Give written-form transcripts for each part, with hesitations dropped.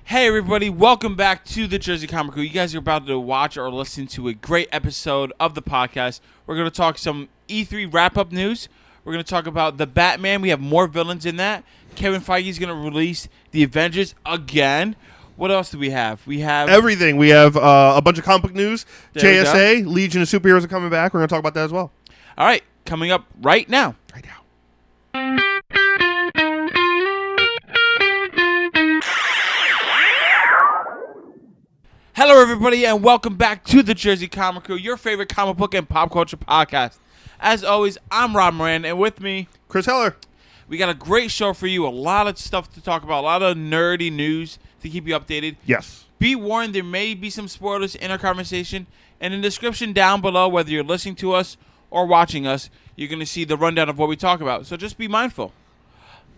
Hey everybody, welcome back to the Jersey Comic Krew. You guys are about to watch or listen to a great episode of the podcast. We're going to talk some E3 wrap-up news. We're going to talk about the Batman. We have more villains in that. Kevin Feige is going to release the Avengers again. What else do we have? We have everything. We have a bunch of comic book news. There JSA, Legion of Superheroes are coming back. We're going to talk about that as well. All right, coming up right now. Hello, everybody, and welcome back to the Jersey Comic Krew, your favorite comic book and pop culture podcast. As always, I'm Rob Moran, and with me, Chris Heller. we got a great show for you, a lot of stuff to talk about, a lot of nerdy news to keep you updated. Yes. Be warned, there may be some spoilers in our conversation, and in the description down below, whether you're listening to us or watching us, you're going to see the rundown of what we talk about, so just be mindful.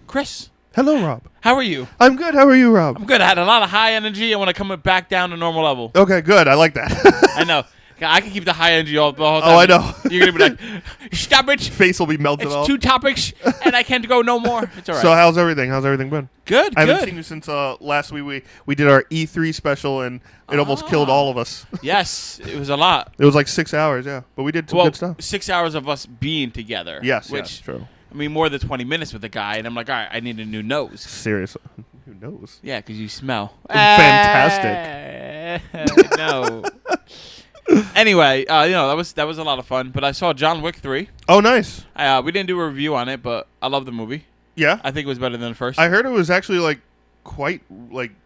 Chris. Hello, Rob. How are you? I'm good. How are you, Rob? I'm good. I had a lot of high energy. I want to come back down to normal level. Okay, good. I like that. I know. I can keep the high energy all the whole time. Oh, I know. You're going to be like, stop it. Face will be melted It's off. 2 topics, and I can't go no more. It's all right. So how's everything? How's everything been? Good, I haven't good. seen you since last week. We did our E3 special, and it almost killed all of us. Yes, it was a lot. It was like 6 hours, yeah. But we did some good stuff. 6 hours of us being together. Yes, which, true. I mean, more than 20 minutes with the guy, and I'm like, all right, I need a new nose. Seriously. Who knows? Yeah, because you smell. Fantastic. No. Anyway, that was a lot of fun. But I saw John Wick 3. Oh, nice. We didn't do a review on it, but I love the movie. Yeah? I think it was better than the first. I heard it was actually, quite,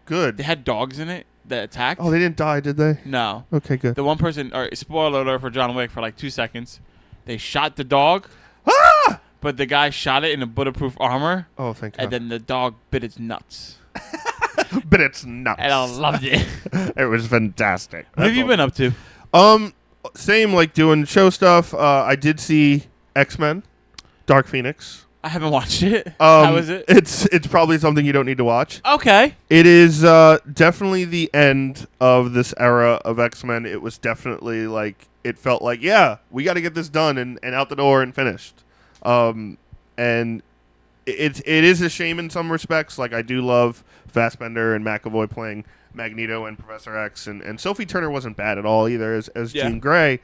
good. They had dogs in it that attacked. Oh, they didn't die, did they? No. Okay, good. The one person, or spoiler alert for John Wick for 2 seconds, they shot the dog. Ah! But the guy shot it in a bulletproof armor. Oh, thank God. And then the dog bit its nuts. But it's nuts. And I loved it. It was fantastic. What have you been up to? Same, doing show stuff. I did see X-Men, Dark Phoenix. I haven't watched it. How is it? It's probably something you don't need to watch. Okay. It is definitely the end of this era of X-Men. It was definitely it felt like, yeah, we got to get this done and out the door and finished. And it is a shame in some respects. I do love Fassbender and McAvoy playing Magneto and Professor X, and Sophie Turner wasn't bad at all either as Jean Grey.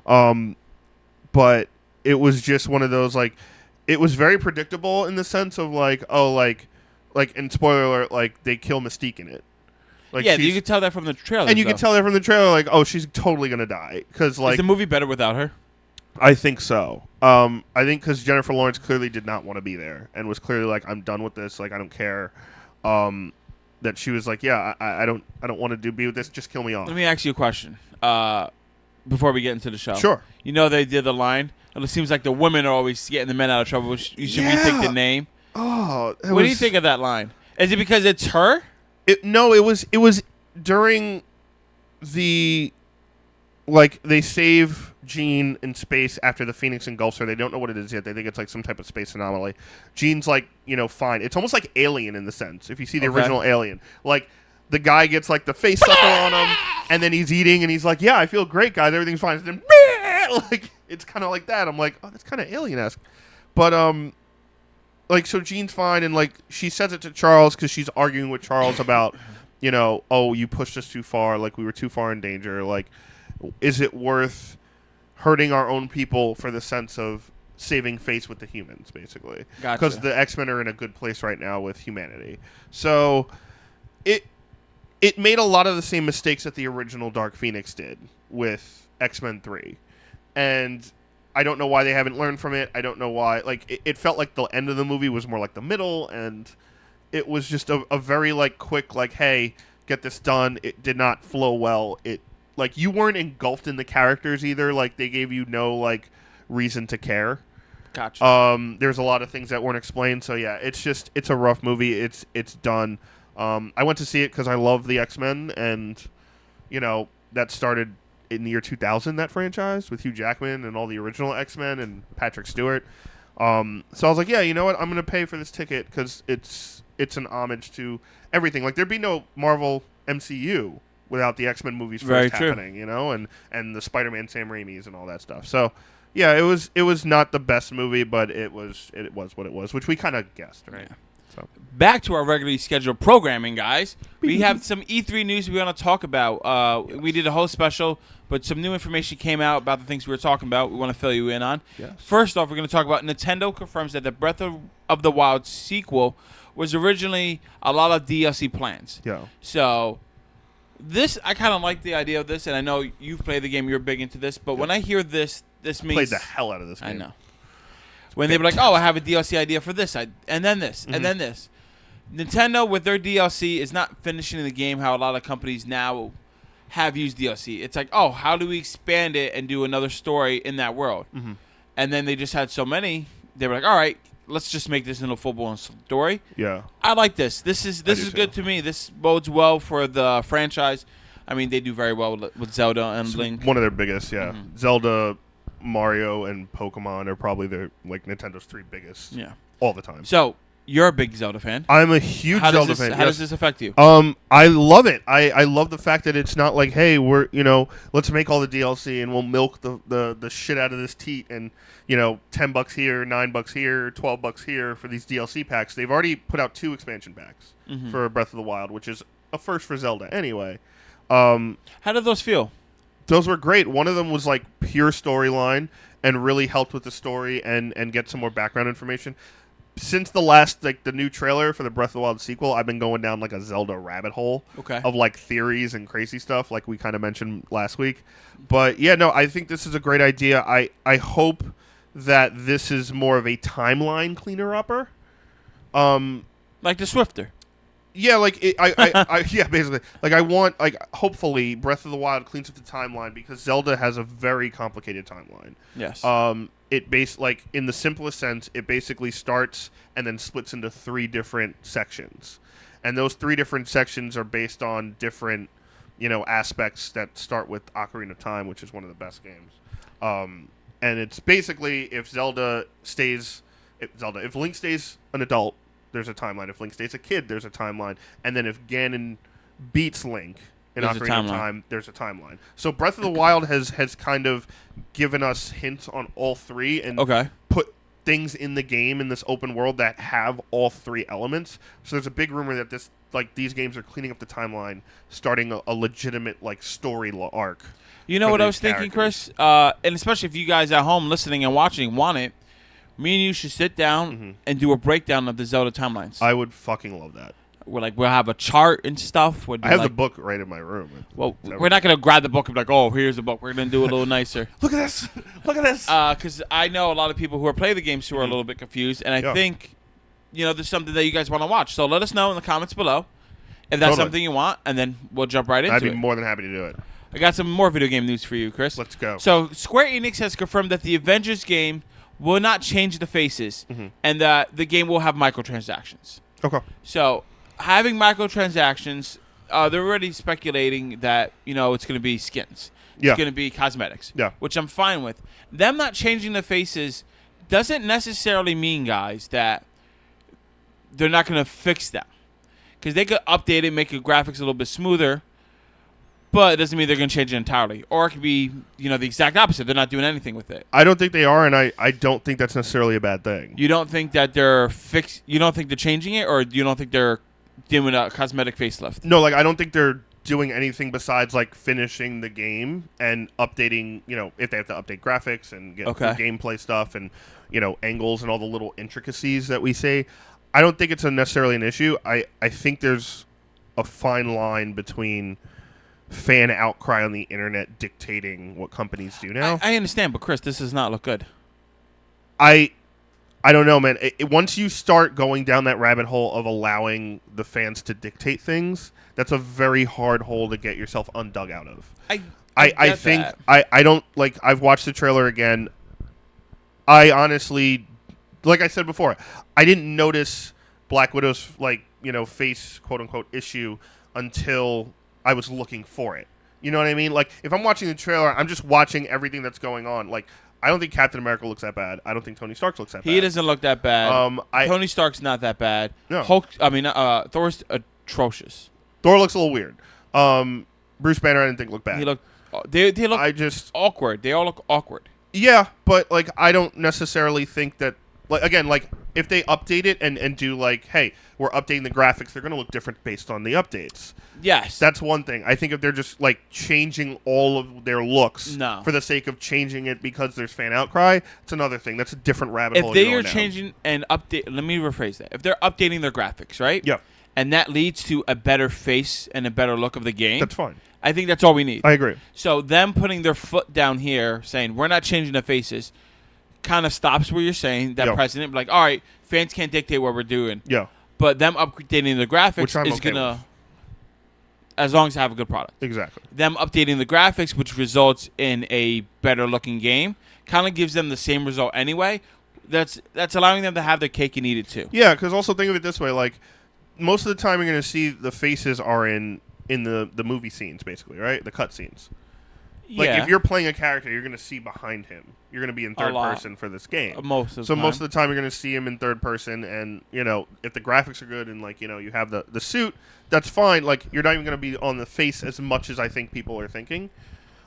But it was just one of those, it was very predictable in the sense of and spoiler alert, they kill Mystique in it. Yeah, you could tell that from the trailer. And you could tell that from the trailer, oh, she's totally going to die. Is the movie better without her? I think so. I think because Jennifer Lawrence clearly did not want to be there and was clearly I'm done with this. I don't care. That she was yeah, I don't want to be with this. Just kill me off. Let me ask you a question. Before we get into the show. Sure. They did the line. It seems like the women are always getting the men out of trouble. Should we think the name? Oh, what do you think of that line? Is it because it's her? No, it was during the they save Jean in space after the Phoenix engulfs her. They don't know what it is yet. They think it's some type of space anomaly. Jean's fine. It's almost like Alien in the sense. If you see the original Alien, the guy gets the face sucker on him, and then he's eating, and he's yeah, I feel great, guys. Everything's fine. And then it's kind of like that. I'm oh, that's kind of Alien-esque. But so Jean's fine, and she says it to Charles because she's arguing with Charles about, oh, you pushed us too far. We were too far in danger. Is it worth hurting our own people for the sense of saving face with the humans, basically? Gotcha. Because the X-Men are in a good place right now with humanity. So it made a lot of the same mistakes that the original Dark Phoenix did with X-Men 3. And I don't know why they haven't learned from it. I don't know why. It felt like the end of the movie was more like the middle, and it was just a very quick hey, get this done. It did not flow well. You weren't engulfed in the characters either. They gave you no reason to care. Gotcha. There's a lot of things that weren't explained. So yeah, it's a rough movie. It's done. I went to see it because I love the X-Men, and that started in the year 2000. That franchise with Hugh Jackman and all the original X-Men and Patrick Stewart. So I was yeah, you know what? I'm gonna pay for this ticket because it's an homage to everything. There'd be no Marvel MCU without the X-Men movies first happening, and the Spider-Man Sam Raimi's and all that stuff. So, yeah, it was not the best movie, but it was what it was, which we kind of guessed, right? Yeah. So back to our regularly scheduled programming, guys. We have some E3 news we want to talk about. We did a whole special, but some new information came out about the things we were talking about. We want to fill you in on. Yes. First off, we're going to talk about Nintendo confirms that the Breath of the Wild sequel was originally a lot of DLC plans. Yeah. So this, I kind of like the idea of this, and I know you've played the game. You're big into this, but when I hear this means Played the hell out of this game. I know. When they were like, "Oh, I have a DLC idea for this," and then this, and then this. Nintendo with their DLC is not finishing the game how a lot of companies now have used DLC. It's like, oh, how do we expand it and do another story in that world? Mm-hmm. And then they just had so many. They were like, all right, let's just make this into a full-blown story. Yeah. I like this. This is good to me. This bodes well for the franchise. I mean, they do very well with Zelda and Link. One of their biggest, yeah. Mm-hmm. Zelda, Mario, and Pokemon are probably their Nintendo's 3 biggest. Yeah. All the time. So you're a big Zelda fan. I'm a huge Zelda fan. How does this affect you? I love it. I love the fact that it's not like, hey, let's make all the DLC and we'll milk the shit out of this teat and, $10 here, $9 here, $12 here for these DLC packs. They've already put out 2 expansion packs for Breath of the Wild, which is a first for Zelda anyway. How did those feel? Those were great. One of them was like pure storyline and really helped with the story and get some more background information. Since the last, the new trailer for the Breath of the Wild sequel, I've been going down like a Zelda rabbit hole of like theories and crazy stuff, like we kind of mentioned last week. But yeah, no, I think this is a great idea. I hope that this is more of a timeline cleaner upper. Like the Swifter. Yeah, yeah, basically. I want, hopefully Breath of the Wild cleans up the timeline because Zelda has a very complicated timeline. Yes. In the simplest sense, it basically starts and then splits into 3 different sections. And those 3 different sections are based on different, aspects that start with Ocarina of Time, which is one of the best games. And it's basically if Link stays an adult, there's a timeline. If Link stays a kid, there's a timeline. And then if Ganon beats Link in Ocarina of Time, there's a timeline. So Breath of the Wild has kind of given us hints on all 3 and put things in the game in this open world that have all 3 elements. So there's a big rumor that these games are cleaning up the timeline, starting a legitimate story arc. You know what I was thinking, Chris? And especially if you guys at home listening and watching want it, me and you should sit down and do a breakdown of the Zelda timelines. I would fucking love that. We'll have a chart and stuff. I have the book right in my room. Well, we're not going to grab the book and be like, oh, here's the book. We're going to do it a little nicer. Look at this. Look at this. Because I know a lot of people who are playing the games who are a little bit confused. And I think, there's something that you guys want to watch. So let us know in the comments below if that's something you want. And then we'll jump right into it. I'd be more than happy to do it. I got some more video game news for you, Chris. Let's go. So Square Enix has confirmed that the Avengers game will not change the faces, and that the game will have microtransactions. Okay. So, having microtransactions, they're already speculating that, it's going to be skins. Yeah. It's going to be cosmetics. Yeah. Which I'm fine with. Them not changing the faces doesn't necessarily mean, guys, that they're not going to fix them. Because they could update it, make the graphics a little bit smoother, but it doesn't mean they're going to change it entirely. Or it could be, the exact opposite. They're not doing anything with it. I don't think they are, and I don't think that's necessarily a bad thing. You don't think that you don't think they're changing it, or you don't think they're doing a cosmetic facelift? No, I don't think they're doing anything besides, finishing the game and updating, if they have to update graphics and get gameplay stuff and, angles and all the little intricacies that we say. I don't think it's necessarily an issue. I think there's a fine line between fan outcry on the internet dictating what companies do now. I understand, but Chris, this does not look good. I don't know, man. Once you start going down that rabbit hole of allowing the fans to dictate things, that's a very hard hole to get yourself undug out of. I think I don't I've watched the trailer again. I honestly, like I said before, I didn't notice Black Widow's face quote unquote issue until I was looking for it. You know what I mean? If I'm watching the trailer, I'm just watching everything that's going on. I don't think Captain America looks that bad. I don't think Tony Stark looks that bad. He doesn't look that bad. Tony Stark's not that bad. No. Thor's atrocious. Thor looks a little weird. Bruce Banner I didn't think looked bad. They look awkward. They all look awkward. Yeah, but I don't necessarily think that again, if they update it and do like, hey, we're updating the graphics, they're going to look different based on the updates. Yes. That's one thing. I think if they're just like changing all of their looks for the sake of changing it because there's fan outcry, it's another thing. That's a different rabbit hole. If they are changing and update, let me rephrase that. If they're updating their graphics, right? Yeah. And that leads to a better face and a better look of the game. That's fine. I think that's all we need. I agree. So them putting their foot down here, saying we're not changing the faces, kind of stops what you're saying. That precedent, like, all right, fans can't dictate what we're doing. Yeah. But them updating the graphics which I'm is okay gonna, with. as long as they have a good product. Exactly. Them updating the graphics, which results in a better looking game, kind of gives them the same result anyway. That's allowing them to have their cake and eat it too. Yeah, because also think of it this way: like most of the time, you're going to see the faces are in the movie scenes, basically, right? The cut scenes. Like if you're playing a character, you're going to see behind him. You're going to be in third person for this game. Most of the time, you're going to see him in third person, and if the graphics are good and like you have the suit, that's fine. Like you're not even going to be on the face as much as I think people are thinking.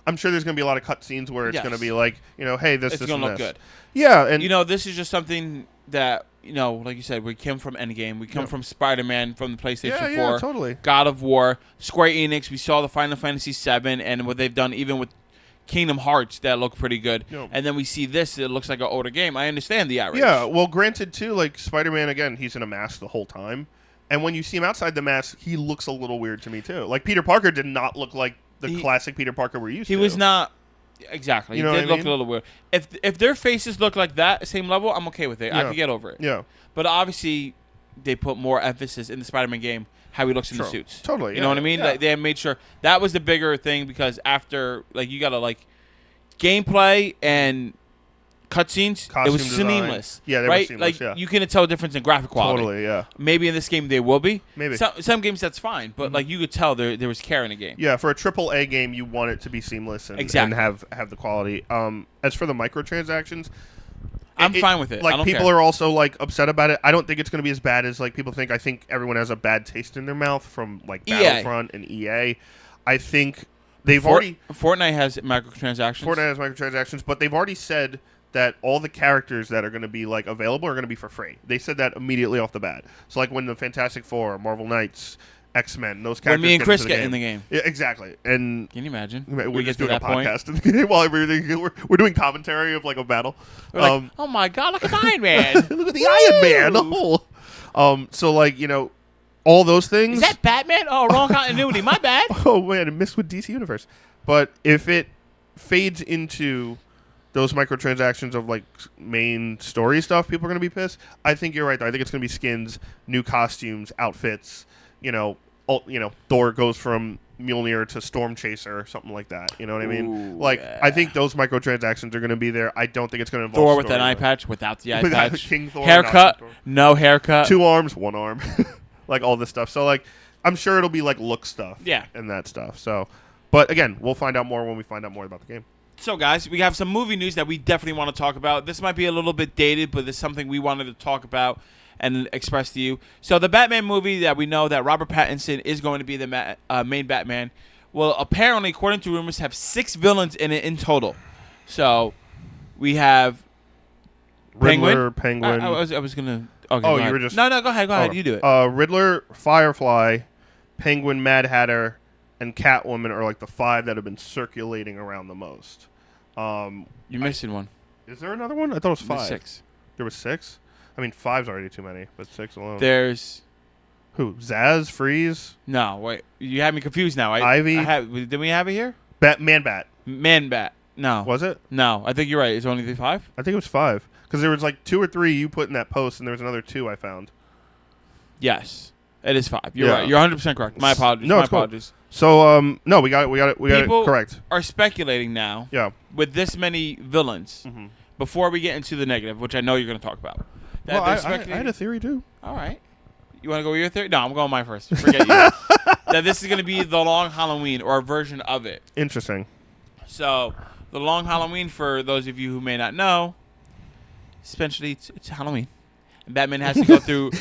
I'm sure there's going to be a lot of cut scenes where it's going to be like, hey, this is going to look good. Yeah, and this is just something that like you said, we came from Endgame, we come from Spider-Man from the PlayStation 4, yeah, totally. God of War, Square Enix. We saw the Final Fantasy 7 and what they've done even with Kingdom Hearts that look pretty good. Yep. And then we see this, it looks like an older game. I understand the outrage. Yeah, well, granted too, like Spider-Man again, he's in a mask the whole time, and when you see him outside the mask, he looks a little weird to me too. Like Peter Parker did not look like the classic Peter Parker we're used to. He was not. Exactly. He did look a little weird. If their faces look like that, same level, I'm okay with it. I could get over it. Yeah. But obviously, they put more emphasis in the Spider-Man game how he looks in the suits. Totally. You know what I mean? Yeah. Like, they made sure that was the bigger thing because after you gotta gameplay and cutscenes, it was seamless. Yeah, they were seamless. Like you couldn't tell a difference in graphic quality. Totally. Yeah. Maybe in this game they will be. Maybe some games that's fine, but you could tell there was care in the game. Yeah, for a AAA game, you want it to be seamless and have the quality. As for the microtransactions, I'm fine with it. Like people are also upset about it. I don't think it's going to be as bad as people think. I think everyone has a bad taste in their mouth from Battlefront and EA. I think they've Fortnite has microtransactions. But they've already said that all the characters that are going to be available are going to be for free. They said that immediately off the bat. So when the Fantastic Four, Marvel Knights, X-Men, those characters. When me and Chris get in the game. Yeah, exactly. And can you imagine? We're just doing a podcast in the game while we're doing commentary of a battle. We're oh my god, look at the Iron Man! Look at the Iron Man! Oh. So all those things. Is that Batman? Oh, wrong continuity. My bad. Oh man, I missed with DC Universe. But if it fades into those microtransactions of main story stuff, people are going to be pissed. I think you're right though. I think it's going to be skins, new costumes, outfits. Thor goes from Mjolnir to Storm Chaser or something like that. You know what I mean? Ooh, I think those microtransactions are going to be there. I don't think it's going to Thor involve with an eye patch, without the eye patch. King Thor, haircut, no haircut. 2 arms, 1 arm. All this stuff. So I'm sure it'll be look stuff. Yeah. And that stuff. So, but again, we'll find out more when we find out more about the game. So, guys, we have some movie news that we definitely want to talk about. This might be a little bit dated, but it's something we wanted to talk about and express to you. So, the Batman movie that we know that Robert Pattinson is going to be the main Batman will apparently, according to rumors, have 6 villains in it in total. So, we have Riddler, Penguin. I was going to... Okay, oh, you were just... No, go ahead. Go ahead. You do it. Riddler, Firefly, Penguin, Mad Hatter, and Catwoman are the 5 that have been circulating around the most. You're missing one. Is there another one? I thought it was 5. There's 6. There was 6? I mean, 5's already too many, but 6 alone. There's... Who? Zaz? Freeze? No, wait. You have me confused now. Ivy? Did we have it here? Man-Bat. Man-Bat. No. Was it? No, I think you're right. It's only the 5? I think it was 5. Because there was 2 or 3 you put in that post, and there was another 2 I found. Yes. It is 5. You're right. You're 100% correct. My apologies. No, my apologies. Cool. So, no, we got it correct. People are speculating now. Yeah. With this many villains, before we get into the negative, which I know you're going to talk about. Well, I had a theory, too. All right. You want to go with your theory? No, I'm going mine first. Forget you. That this is going to be the Long Halloween, or a version of it. Interesting. So, the Long Halloween, for those of you who may not know, essentially it's Halloween. And Batman has to go through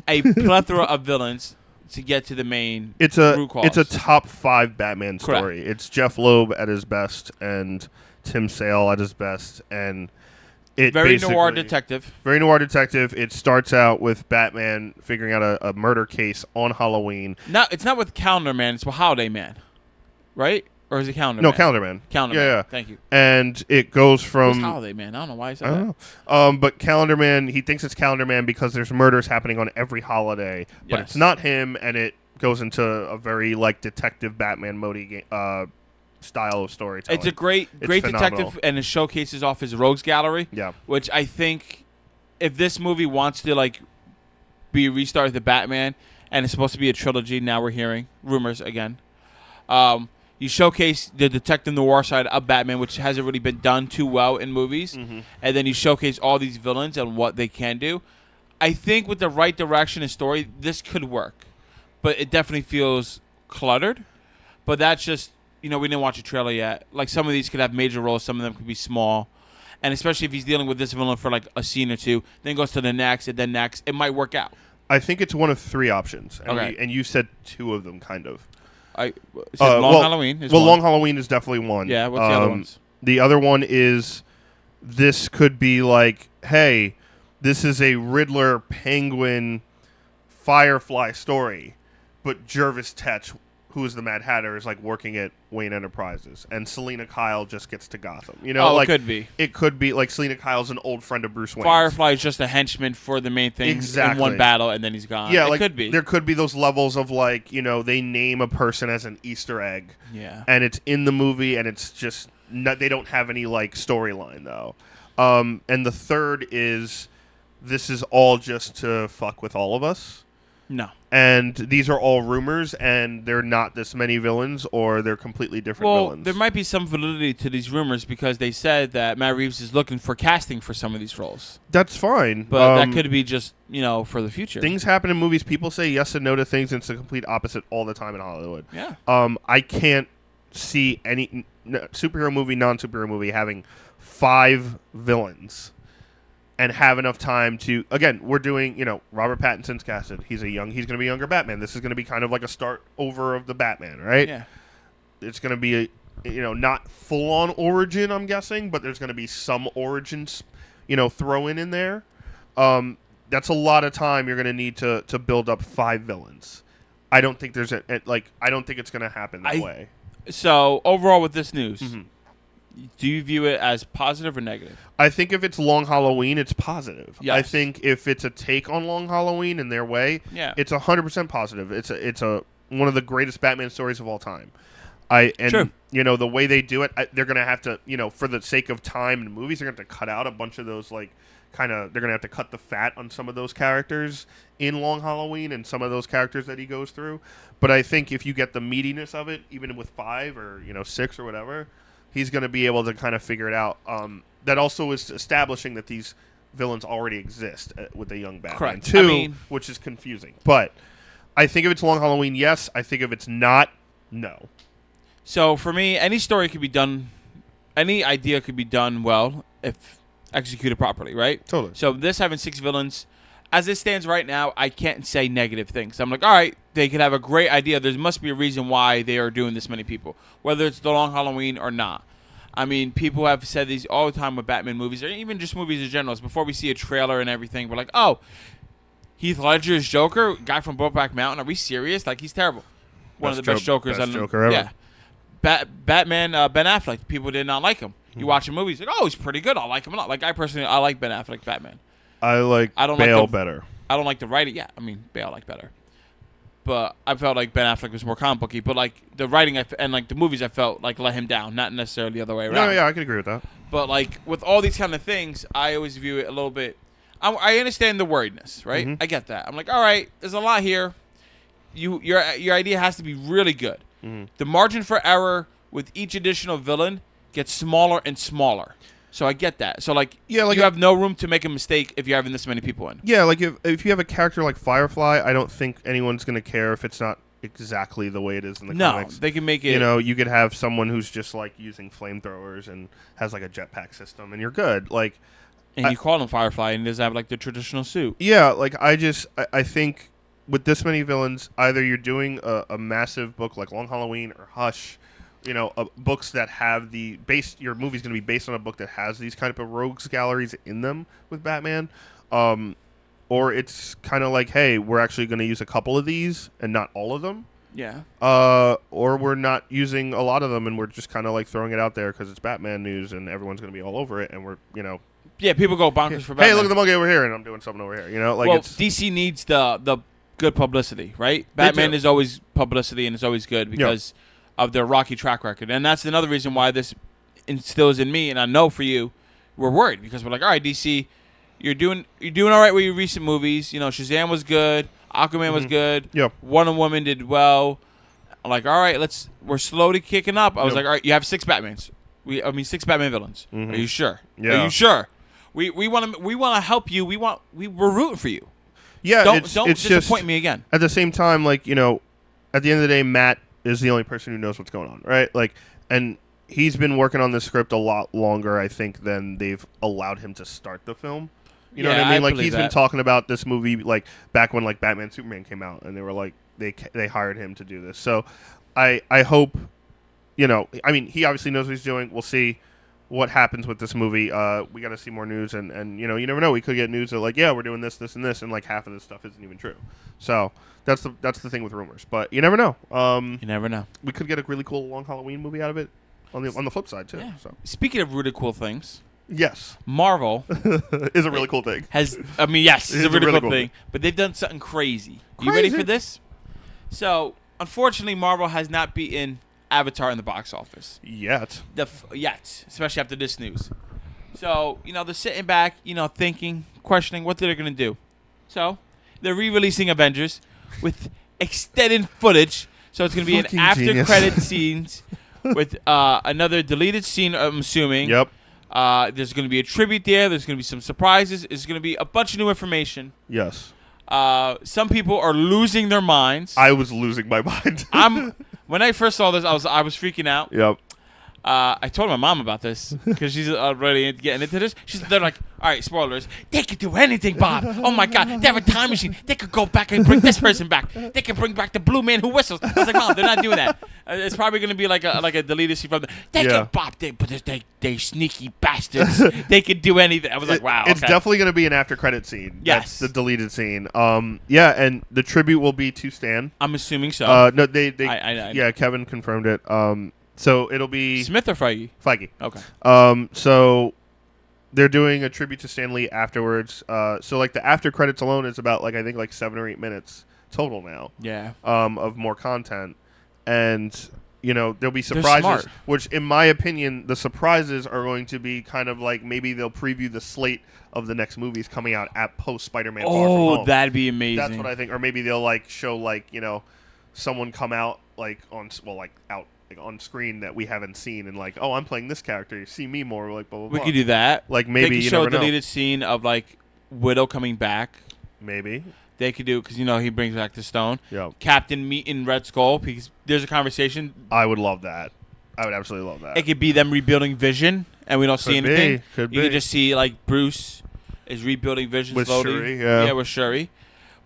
a plethora of villains to get to the main root cause. It's a top 5 Batman story. Correct. It's Jeff Loeb at his best and Tim Sale at his best and Very noir detective. Very noir detective. It starts out with Batman figuring out a murder case on Halloween. No, it's not with Calendar Man. It's with Holiday Man, right? Or is it Calendar No, Man? Calendar Man. Calendar yeah, Man. Yeah. Thank you. And it goes from... Who's Holiday Man? I don't know why I said that. I don't know. But Calendar Man, he thinks it's Calendar Man because there's murders happening on every holiday. But it's not him, and it goes into a very, like, detective Batman mode style of storytelling. It's a great detective, and it showcases off his rogues gallery. Yeah. Which I think if this movie wants to, like, be a restart of the Batman, and it's supposed to be a trilogy, now we're hearing rumors again. You showcase the detective noir side of Batman, which hasn't really been done too well in movies. Mm-hmm. And then you showcase all these villains and what they can do. I think with the right direction and story, this could work. But it definitely feels cluttered. But that's just, we didn't watch a trailer yet. Like, some of these could have major roles. Some of them could be small. And especially if he's dealing with this villain for, like, a scene or two, then goes to the next, and then next, it might work out. I think it's one of three options. And, okay. And you said two of them, kind of. Halloween is one. Long Halloween is definitely one. Yeah, what's the other ones? The other one is this could be like, hey, this is a Riddler, Penguin, Firefly story, but Jervis Tetch, who is the Mad Hatter, is like working at Wayne Enterprises, and Selena Kyle just gets to Gotham. It could be. It could be like Selena Kyle's an old friend of Bruce Wayne. Firefly is just a henchman for the main thing in one battle, and then he's gone. Yeah, it could be. There could be those levels of like, they name a person as an Easter egg. Yeah. And it's in the movie, and it's just they don't have any like storyline though. And the third is this is all just to fuck with all of us. No. And these are all rumors, and they're not this many villains, or they're completely different villains. There might be some validity to these rumors because they said that Matt Reeves is looking for casting for some of these roles. That's fine. But that could be just, for the future. Things happen in movies. People say yes and no to things, and it's the complete opposite all the time in Hollywood. Yeah. I can't see any superhero movie, non-superhero movie having 5 villains and have enough time to, again, we're doing, Robert Pattinson's casted. He's going to be younger Batman. This is going to be kind of like a start over of the Batman, right? Yeah. It's going to be not full on origin, I'm guessing, but there's going to be some origins, throw in there. That's a lot of time you're going to need to build up 5 villains. I don't think there's I don't think it's going to happen that way. So overall with this news, do you view it as positive or negative? I think if it's Long Halloween, it's positive. Yes. I think if it's a take on Long Halloween in their way, it's 100% positive. It's one of the greatest Batman stories of all time. True. The way they do it, they're going to have to, for the sake of time and movies, they're going to have to cut out a bunch of those they're going to have to cut the fat on some of those characters in Long Halloween and some of those characters that he goes through. But I think if you get the meatiness of it, even with 5 or 6 or whatever, he's going to be able to kind of figure it out. That also is establishing that these villains already exist with the young Batman too, which is confusing. But I think if it's Long Halloween, yes. I think if it's not, no. So for me, any story could be done, any idea could be done well if executed properly, right? Totally. So this having 6 villains, as it stands right now, I can't say negative things. I'm like, all right, they could have a great idea. There must be a reason why they are doing this many people, whether it's the Long Halloween or not. I mean, people have said these all the time with Batman movies, or even just movies in general. Before we see a trailer and everything, we're like, oh, Heath Ledger's Joker, guy from Brokeback Mountain. Are we serious? Like, he's terrible. One of the best Jokers. Best Joker ever. Yeah. Batman, Ben Affleck, people did not like him. You watch a movie, he's like, oh, he's pretty good. I like him a lot. Like, I like Ben Affleck Batman. I like Bale better. I don't like the writing. Yeah, I mean, Bale I like better. But I felt like Ben Affleck was more comic booky. But, like, the writing and, like, the movies I felt, like, let him down. Not necessarily the other way around. No, yeah, I can agree with that. But, like, with all these kind of things, I always view it a little bit. I understand the worriedness, right? Mm-hmm. I get that. I'm like, all right, there's a lot here. Your idea has to be really good. Mm-hmm. The margin for error with each additional villain gets smaller and smaller. So I get that. So, like, you have no room to make a mistake if you're having this many people in. Yeah, like if you have a character like Firefly, I don't think anyone's going to care if it's not exactly the way it is in the comics. No, they can make it. You could have someone who's just like using flamethrowers and has like a jetpack system, and you're good. Like, and you call him Firefly, and he doesn't have like the traditional suit. Yeah, like I think with this many villains, either you're doing a massive book like Long Halloween or Hush, books that have your movie's going to be based on a book that has these kind of rogues galleries in them with Batman, or it's kind of like, hey, we're actually going to use a couple of these and not all of them. Yeah. Or we're not using a lot of them and we're just kind of like throwing it out there because it's Batman news and everyone's going to be all over it and we're, Yeah, people go bonkers for Batman. Hey, look at the monkey over here and I'm doing something over here. Well, DC needs the good publicity, right? Batman is always publicity and it's always good because of their rocky track record. And that's another reason why this instills in me, and I know for you, we're worried because we're like, all right, DC, you're doing all right with your recent movies. Shazam was good. Aquaman was good. Yep. Wonder Woman did well. I'm like, all right, we're slowly kicking up. I was like, all right, you have 6 Batmans. 6 Batman villains. Mm-hmm. Are you sure? Yeah. Are you sure? We want to help you. We're rooting for you. Yeah. Don't it's disappoint just, me again. At the same time, at the end of the day, Matt is the only person who knows what's going on, right? And he's been working on this script a lot longer, I think, than they've allowed him to start the film. You know what I mean? He's been talking about this movie back when Batman Superman came out, and they were they hired him to do this. So I hope, he obviously knows what he's doing. We'll see what happens with this movie. We got to see more news, and you never know. We could get news that we're doing this, and this, and half of this stuff isn't even true. So that's the thing with rumors. But you never know. You never know. We could get a really cool long Halloween movie out of it on the flip side too. Yeah. So speaking of really cool things. Yes. Marvel is a really cool thing. Yes, it's a really cool thing. But they've done something crazy. You ready for this? So, unfortunately, Marvel has not beaten Avatar in the box office. Yet, especially after this news. So, they're sitting back, thinking, questioning what they're going to do. So, they're re-releasing Avengers with extended footage. So, it's going to be an after-credit scenes with another deleted scene, I'm assuming. Yep. There's going to be a tribute there. There's going to be some surprises. There's going to be a bunch of new information. Yes. Some people are losing their minds. I was losing my mind. When I first saw this, I was freaking out. Yep. I told my mom about this because she's already getting into this. They're like, all right, spoilers. They could do anything, Bob. Oh my God, they have a time machine. They could go back and bring this person back. They could bring back the blue man who whistles. I was like, Mom, they're not doing that. It's probably going to be like a deleted scene from them. They sneaky bastards. They could do anything. I was like, wow. It's definitely going to be an after credit scene. Yes, that's the deleted scene. And the tribute will be to Stan. I'm assuming so. No, I Kevin confirmed it. So it'll be Smith or Feige? Feige. Okay. So they're doing a tribute to Stan Lee afterwards. So the after credits alone is about I think 7 or 8 minutes total now. Yeah. Of more content, and there'll be surprises. Which, in my opinion, the surprises are going to be kind of maybe they'll preview the slate of the next movies coming out at post Spider-Man. Far From Home. That'd be amazing. That's what I think. Or maybe they'll show someone come out out on screen that we haven't seen and I'm playing this character. You see me more blah blah blah. We could do that. Maybe they could you show never a deleted scene of Widow coming back. Maybe they could do because he brings back the stone. Yeah. Captain meeting Red Skull because there's a conversation. I would love that. I would absolutely love that. It could be them rebuilding Vision and we don't see anything. Could be. You could just see Bruce is rebuilding Vision with slowly. Shuri, yeah, with Shuri.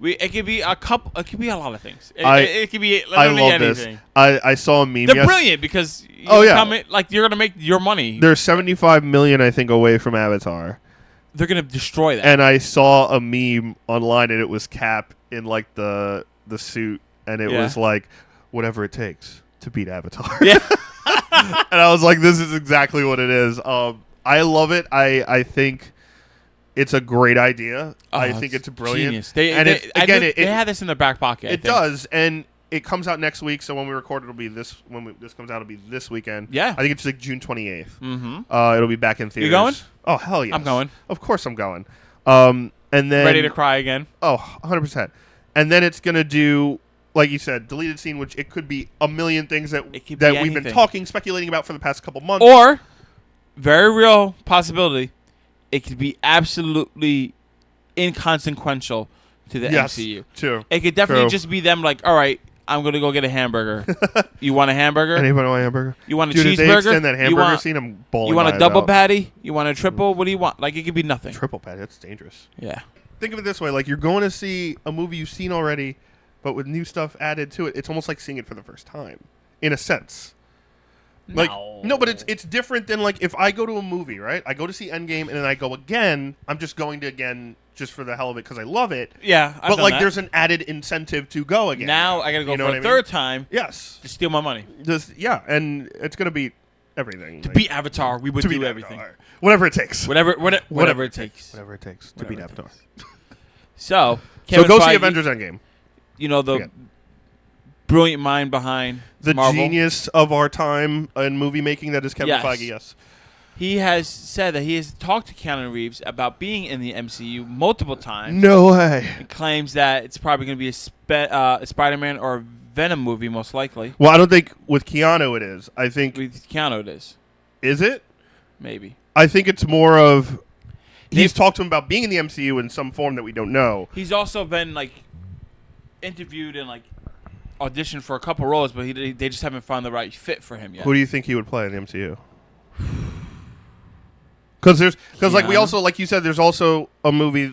It could be a couple. It could be a lot of things. It could be literally I love anything. This. I saw a meme. They're brilliant because you're gonna make your money. They're 75 million, I think, away from Avatar. They're gonna destroy that. And I saw a meme online, and it was Cap in the suit, and it was whatever it takes to beat Avatar. Yeah. And I was like, this is exactly what it is. I love it. I think it's a great idea. I think it's brilliant. Genius. They had this in their back pocket. It does, and it comes out next week. So when we record, it'll be this. When this comes out, it'll be this weekend. Yeah, I think it's June 28th. Mm-hmm. It'll be back in theaters. You going? Oh hell yes! I'm going. Of course I'm going. And then ready to cry again. Oh, 100%. And then it's gonna do, like you said, deleted scene, which it could be a million things that we've been speculating about for the past couple months. Or, very real possibility, it could be absolutely inconsequential to the MCU. True. It could definitely just be them all right, I'm going to go get a hamburger. You want a hamburger? Anybody want a hamburger? You want a cheeseburger? If they extend that hamburger scene, I'm bawling. You want a double patty? You want a triple? What do you want? It could be nothing. Triple patty, that's dangerous. Yeah. Think of it this way, you're going to see a movie you've seen already, but with new stuff added to it. It's almost like seeing it for the first time, in a sense. Like, no, but it's different than like if I go to a movie, right? I go to see Endgame and then I go again. I'm just going to again just for the hell of it because I love it. Yeah, but like there's an added incentive to go again. Now I got to go for a third time. Yes, to steal my money. And it's gonna beat everything. To beat Avatar, we would do everything. Whatever it takes. Whatever it takes. Whatever it takes to beat Avatar. So go Feige, see Avengers Endgame. You know the brilliant mind behind the Marvel. Genius of our time in movie making that is Kevin Feige. Yes. He has said that he has talked to Keanu Reeves about being in the MCU multiple times. No way. And claims that it's probably going to be a Spider-Man or a Venom movie, most likely. Well, I don't think with Keanu it is. I think with Keanu it is. Is it? Maybe. I think it's more of he's talked to him about being in the MCU in some form that we don't know. He's also been interviewed and auditioned for a couple roles, but they just haven't found the right fit for him yet. Who do you think he would play in the MCU? Because we also, like you said, there's also a movie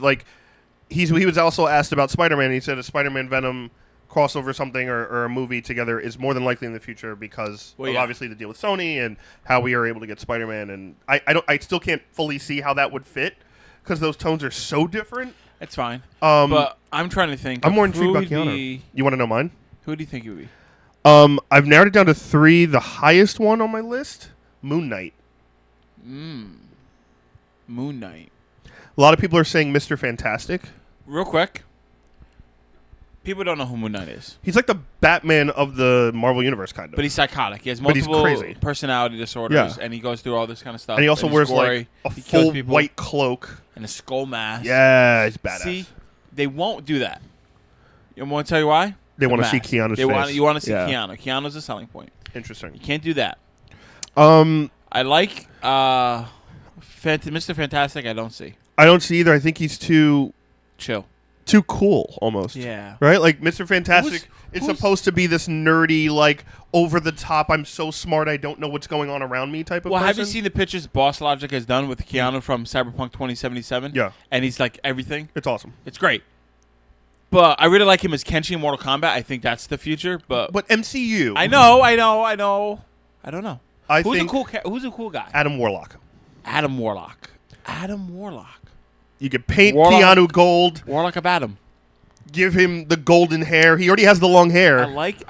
he was also asked about Spider-Man. And he said a Spider-Man Venom crossover something or a movie together is more than likely in the future because of obviously the deal with Sony and how we are able to get Spider-Man. And I still can't fully see how that would fit because those tones are so different. It's fine. But I'm trying to think. I'm more intrigued by Keanu. You want to know mine? Who do you think it would be? I've narrowed it down to 3. The highest one on my list, Moon Knight. Moon Knight. A lot of people are saying Mr. Fantastic. Real quick. People don't know who Moon Knight is. He's like the Batman of the Marvel Universe, kind of. But he's psychotic. He has multiple personality disorders, and he goes through all this kind of stuff. And he also wears a full white cloak. And a skull mask. Yeah, he's badass. See, they won't do that. You want to tell you why? They want to see Keanu's face. You want to see Keanu. Keanu's a selling point. Interesting. You can't do that. I like Mr. Fantastic. I don't see. I don't see either. I think he's too chill. Too cool, almost. Yeah. Right? Like, Mr. Fantastic is supposed to be this nerdy, over the top, I'm so smart, I don't know what's going on around me type of person. Well, have you seen the pictures Boss Logic has done with Keanu from Cyberpunk 2077? Yeah. And he's everything. It's awesome. It's great. But I really like him as Kenshi in Mortal Kombat. I think that's the future. But MCU. I know. I don't know. Who's a cool guy? Adam Warlock. You could paint Keanu gold. Warlock of Adam. Give him the golden hair. He already has the long hair. I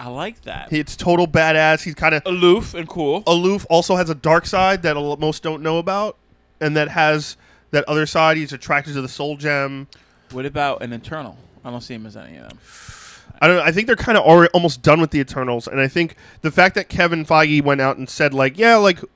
like that. It's total badass. He's kind of aloof and cool. Also has a dark side that most don't know about, and that has that other side. He's attracted to the soul gem. What about an Eternal? I don't see him as any of them. I don't know. I think they're kind of almost done with the Eternals, and I think the fact that Kevin Feige went out and said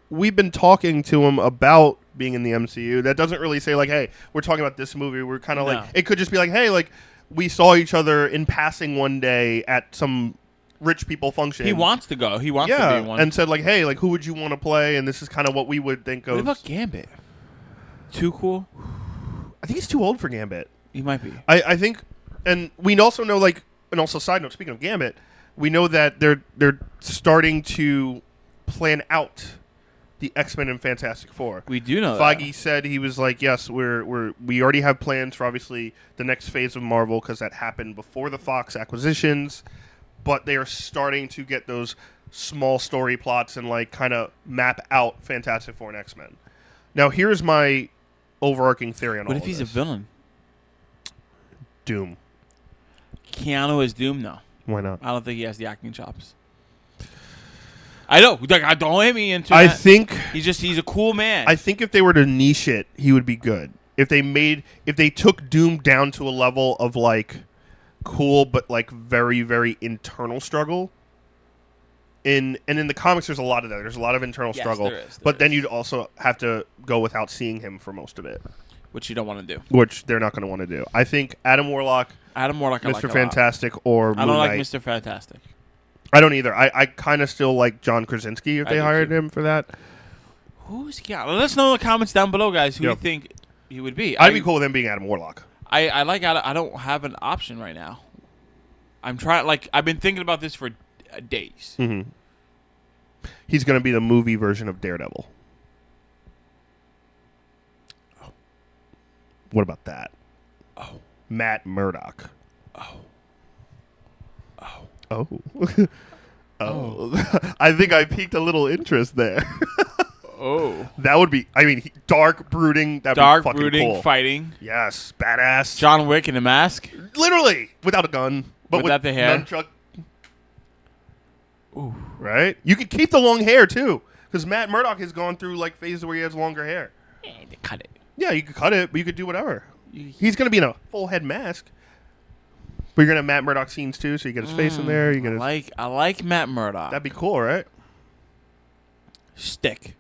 we've been talking to him about being in the MCU, that doesn't really say hey, we're talking about this movie. We're kind of it could just be hey, we saw each other in passing one day at some rich people function. He wants to go. He wants to be one. And said hey, who would you want to play? And this is kind of what we would think of. What about Gambit? Too cool? I think he's too old for Gambit. He might be. I think, and we also know and also side note, speaking of Gambit, we know that they're starting to plan out the X-Men and Fantastic Four. We do know Feige said he was yes, we already have plans for obviously the next phase of Marvel because that happened before the Fox acquisitions, but they are starting to get those small story plots and kind of map out Fantastic Four and X-Men. Now here's my overarching theory on all of this. What if he's a villain? Doom. Keanu is Doom, though. Why not? I don't think he has the acting chops. I know. Don't hit me into I that. think he's a cool man. I think if they were to niche it, he would be good. If they took Doom down to a level of cool but very, very internal struggle. In the comics there's a lot of that. There's a lot of internal struggle. There is. Then you'd also have to go without seeing him for most of it. Which you don't want to do. Which they're not going to want to do. I think Adam Warlock, Mr. Fantastic, or Moon Knight. I don't like Mr. Fantastic. I don't either. I kind of still like John Krasinski if they hired him for that. Who's Keanu? Let us know in the comments down below, guys, who you think he would be. I'd be cool with him being Adam Warlock. I like Adam. I don't have an option right now. I'm trying. I've been thinking about this for days. Mm-hmm. He's going to be the movie version of Daredevil. Oh. What about that? Oh. Matt Murdock. Oh. Oh. Oh. I think I piqued a little interest there. Oh. That would be, I mean, dark, brooding. That'd Dark, be fucking brooding, cool. fighting. Yes, badass. John Wick in a mask. Literally, without a gun. But Without the hair. Nunchuck. Ooh. Right? You could keep the long hair, too. Because Matt Murdock has gone through, like, phases where he has longer hair. Yeah, they cut it. Yeah, you could cut it, but you could do whatever. He's going to be in a full head mask. But you're going to have Matt Murdock scenes, too, so you get his face in there. You get I like Matt Murdock. That'd be cool, right? Stick.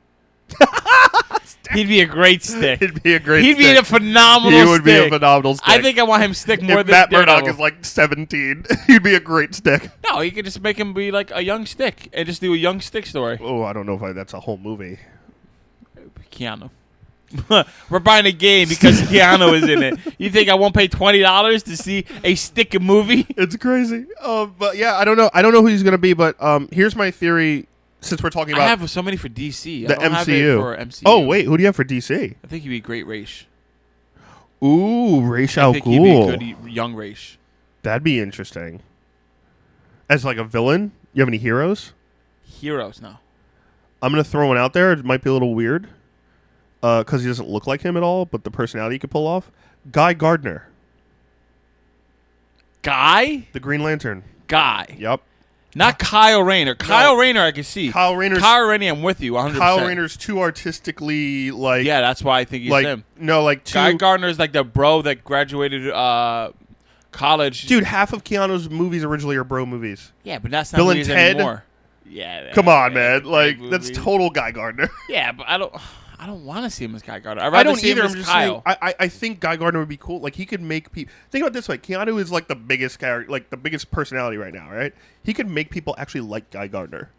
He'd be a great stick. He'd be a great He'd stick. be a phenomenal stick. He would be a phenomenal stick. I think I want him stick more if than Matt Murdock Daredevil. is like 17, he'd be a great stick. No, you could just make him be like a young stick and just do a young stick story. Oh, I don't know if that's a whole movie. Keanu. We're buying a game because Keanu is in it. You think I won't pay $20 to see a stick movie? It's crazy. But yeah, I don't know. I don't know who he's gonna be. But here's my theory. Since we're talking about, I have so many for DC. The I don't MCU. have it for MCU. Oh wait, who do you have for DC? I think he'd be a great Raish. Ooh, Ra's al I think he'd be a Ghul. good young Raish. That'd be interesting. As like a villain, you have any heroes? Heroes, no. I'm gonna throw one out there. It might be a little weird, because he doesn't look like him at all. But the personality he could pull off. Guy Gardner, Guy? the Green Lantern. Guy. Yep. Not Kyle Rayner. Kyle Rayner I can see. Kyle Rayner, I'm with you 100%. Kyle Rayner's too artistically like. Yeah, that's why I think he's like him. no, like too. Guy Gardner's like the bro that graduated college. Dude, half of Keanu's movies originally are bro movies. Yeah, but that's not Bill and movies Ted? anymore. Yeah. Come on, man. Like movies. that's total Guy Gardner. Yeah, but I don't want to see him as Guy Gardner. I'd I rather don't see either. him I'm as just Kyle. saying. I think Guy Gardner would be cool. Like he could make people think about it this way. Keanu is like the biggest character, like the biggest personality right now, right? He could make people actually like Guy Gardner.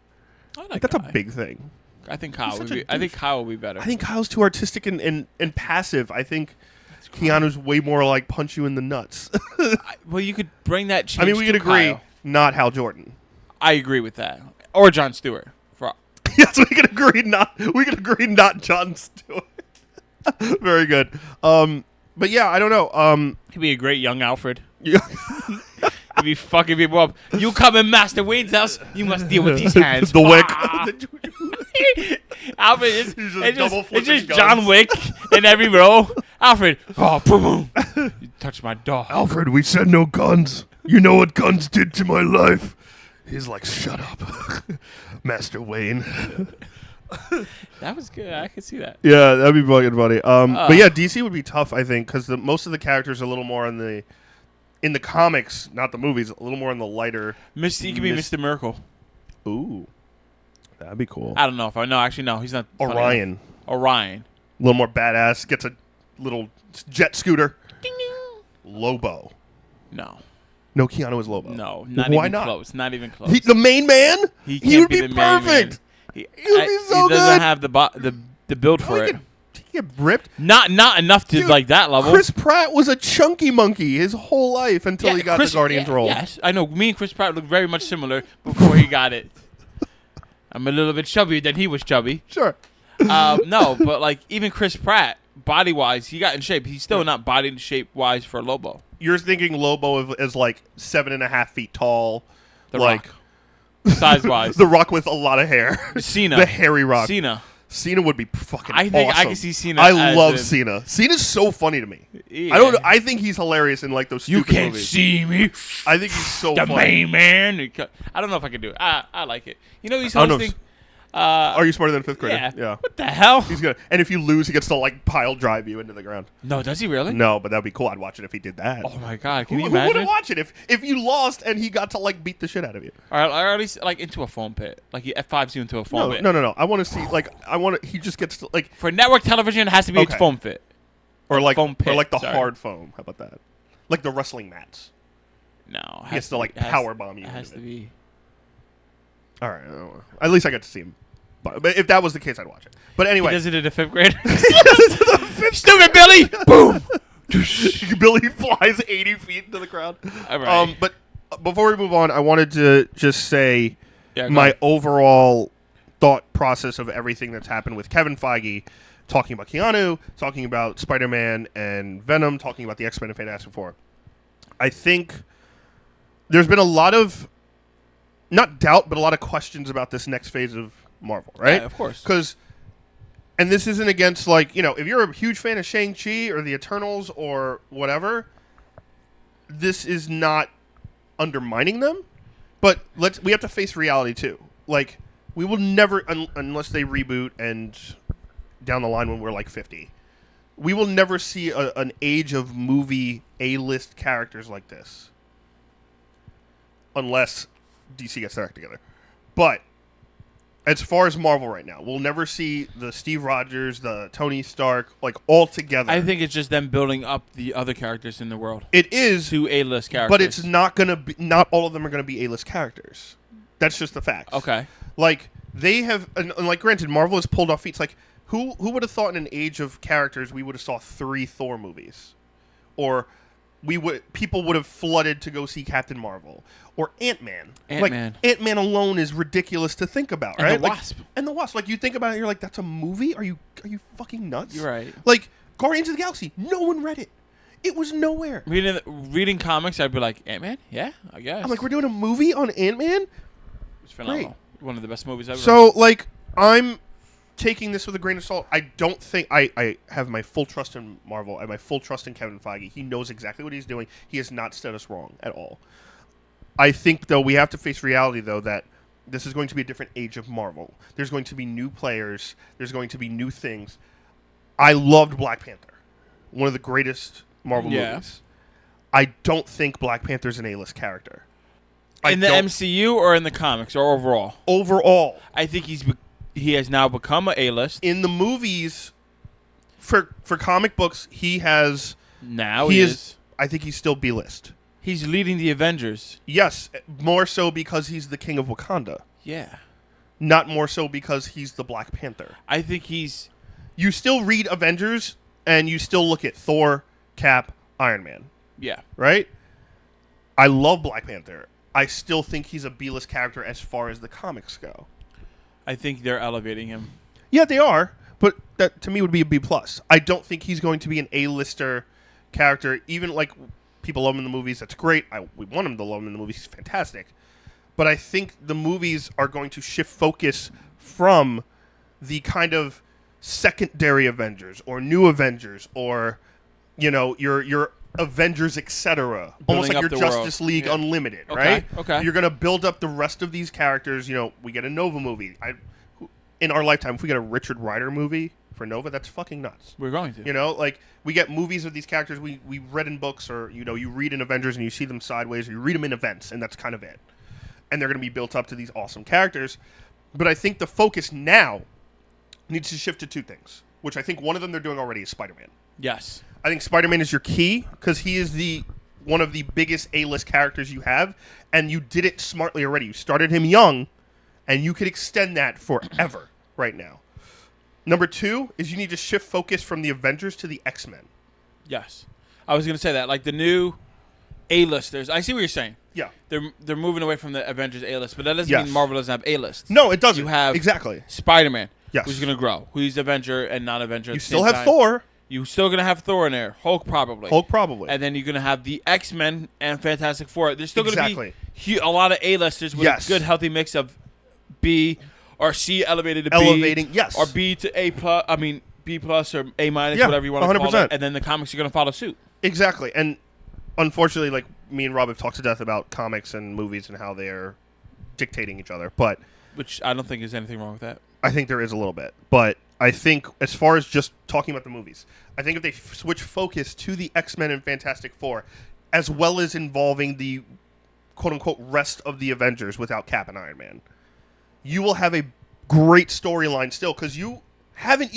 like That's Guy. a big thing. I think Kyle He's would such a be. I think douche. Kyle would be better. I think Kyle's too artistic and passive. I think Keanu's way more like punch you in the nuts. well, you could bring that change. I mean, we to could agree, Kyle. not Hal Jordan. I agree with that. Or Jon Stewart. Yes, we can agree not Jon Stewart. Very good. But yeah, I don't know. He'd be a great young Alfred. Yeah. He'd be fucking people up. You come in Master Wayne's house, you must deal with these hands. The Wick. Alfred, It's just John Wick in every row. Alfred, oh, boom, boom. You touch my dog. Alfred, we said no guns. You know what guns did to my life. He's like, shut up, Master Wayne. That was good. I could see that. Yeah, that'd be fucking funny. But yeah, DC would be tough, I think, because most of the characters are a little more in the comics, not the movies, a little more in the lighter. He could be Mr. Miracle. Ooh, that'd be cool. I don't know if I know. Actually, no, he's not. Orion, A little more badass. Gets a little jet scooter. Lobo. No, Keanu is Lobo. no, not Why even not? close. Not even close. The main man. He He can't would be be the main perfect. man. He would be so He doesn't good. have the build for it. He get ripped. Not enough to Dude, like that level. Chris Pratt was a chunky monkey his whole life until he got the Guardians role. Yes, I know. Me and Chris Pratt look very much similar before he got it. I'm a little bit chubbier than he was chubby. Sure. No, but like even Chris Pratt, body wise, he got in shape. He's still not body in shape wise for Lobo. You're thinking Lobo as like 7.5 feet tall, The like Rock. Size wise. the Rock with a lot of hair. Cena. The hairy Rock. Cena would be fucking I think awesome. I can see Cena. I as love a- Cena. Cena's so funny to me. Yeah. I don't. I think he's hilarious in like those You stupid can't movies. see me. I think he's so The funny. main man. I don't know if I can do it. I like it. You know he's I don't know. hosting. Are you smarter than a fifth grader? Yeah. What the hell? He's good. And if you lose, he gets to like pile drive you into the ground. No, does he really? No, but that'd be cool. I'd watch it if he did that. Oh my god, can you Who imagine? wouldn't watch it if you lost and he got to like beat the shit out of you? Or at least like into a foam pit. Like F5's you into a foam pit. No. I want to see like he just gets to like For network television, it has to be Okay. a foam fit. or like foam pit, or like the sorry. hard foam. How about that? Like the wrestling mats. No, it He has gets to like it has- power bomb you. It has into to be. All right. I don't know. At least I got to see him. But if that was the case, I'd watch it. But He anyway, does it in the fifth grade. Stupid Billy! Boom! Billy flies 80 feet into the crowd. All right. But before we move on, I wanted to just say Yeah, go my ahead. overall thought process of everything that's happened with Kevin Feige, talking about Keanu, talking about Spider-Man and Venom, talking about the X-Men and Fantastic Four. I think there's been a lot of not doubt, but a lot of questions about this next phase of Marvel, right? Yeah, of course. Because, and this isn't against, like, if you're a huge fan of Shang-Chi or the Eternals or whatever, this is not undermining them, but we have to face reality too. Like, we will never, unless they reboot and down the line when we're like 50, we will never see an age of movie A-list characters like this. Unless DC gets their act together. But as far as Marvel right now, we'll never see the Steve Rogers, the Tony Stark, like, all together. I think it's just them building up the other characters in the world. It is to A-list characters. But it's not going to be, not all of them are going to be A-list characters. That's just the facts. Okay. Like, they have, and like, granted, Marvel has pulled off feats. Like, who would have thought in an age of characters we would have saw 3 Thor movies? Or people would have flooded to go see Captain Marvel or Ant-Man. Ant-Man. Like, Ant-Man alone is ridiculous to think about, and right? The Wasp. And the Wasp. Like, you think about it, you're like, that's a movie? Are you fucking nuts? You're right. Like, Guardians of the Galaxy, no one read it. It was nowhere. Reading comics, I'd be like, Ant-Man? Yeah, I guess. I'm like, we're doing a movie on Ant-Man? It's phenomenal. Great. One of the best movies ever. So, like, I'm taking this with a grain of salt. I don't think I have my full trust in Marvel and my full trust in Kevin Feige. He knows exactly what he's doing. He has not steered us wrong at all. I think, though, we have to face reality, though, that this is going to be a different age of Marvel. There's going to be new players. There's going to be new things. I loved Black Panther. One of the greatest Marvel movies. I don't think Black Panther's an A-list character. In the MCU or in the comics or overall? Overall. I think he has now become an A-list. In the movies, for comic books, he has... Now he is. I think he's still B-list. He's leading the Avengers. Yes, more so because he's the king of Wakanda. Yeah. Not more so because he's the Black Panther. I think he's... You still read Avengers, and you still look at Thor, Cap, Iron Man. Yeah. Right? I love Black Panther. I still think he's a B-list character as far as the comics go. I think they're elevating him. Yeah, they are, but that to me would be a B+. I don't think he's going to be an A-lister character, even like people love him in the movies. That's great. We want him to love him in the movies. He's fantastic. But I think the movies are going to shift focus from the kind of secondary Avengers or new Avengers or, your Avengers, etc. Almost like your Justice League Unlimited, right? Okay. You're going to build up the rest of these characters. We get a Nova movie. In our lifetime, if we get a Richard Rider movie for Nova, that's fucking nuts. We're going to. Like, we get movies of these characters we read in books or, you read in Avengers and you see them sideways or you read them in events, and that's kind of it. And they're going to be built up to these awesome characters. But I think the focus now needs to shift to 2 things, which I think one of them they're doing already is Spider-Man. Yes. I think Spider-Man is your key because he is one of the biggest A-list characters you have, and you did it smartly already. You started him young, and you could extend that forever right now. Number 2 is you need to shift focus from the Avengers to the X-Men. Yes. I was going to say that. Like the new A-listers. I see what you're saying. Yeah. They're moving away from the Avengers A-list, but that doesn't Yes. mean Marvel doesn't have A-lists. No, it doesn't. You have exactly Spider-Man, Yes. who's going to grow, who's Avenger and non-Avenger. You still have Thor. You're still going to have Thor in there. Hulk probably. And then you're going to have the X-Men and Fantastic Four. There's still going to be a lot of A-listers with Yes. a good, healthy mix of B or C elevated to B. Elevating, yes. Or B to A+, B plus or A minus, Yeah, whatever you want to 100%. call it. And then the comics are going to follow suit. Exactly. And unfortunately, like, me and Rob have talked to death about comics and movies and how they're dictating each other. But Which I don't think there's anything wrong with that. I think there is a little bit. But I think as far as just talking about the movies, I think if they switch focus to the X-Men and Fantastic Four, as well as involving the quote-unquote rest of the Avengers without Cap and Iron Man, you will have a great storyline still because you haven't,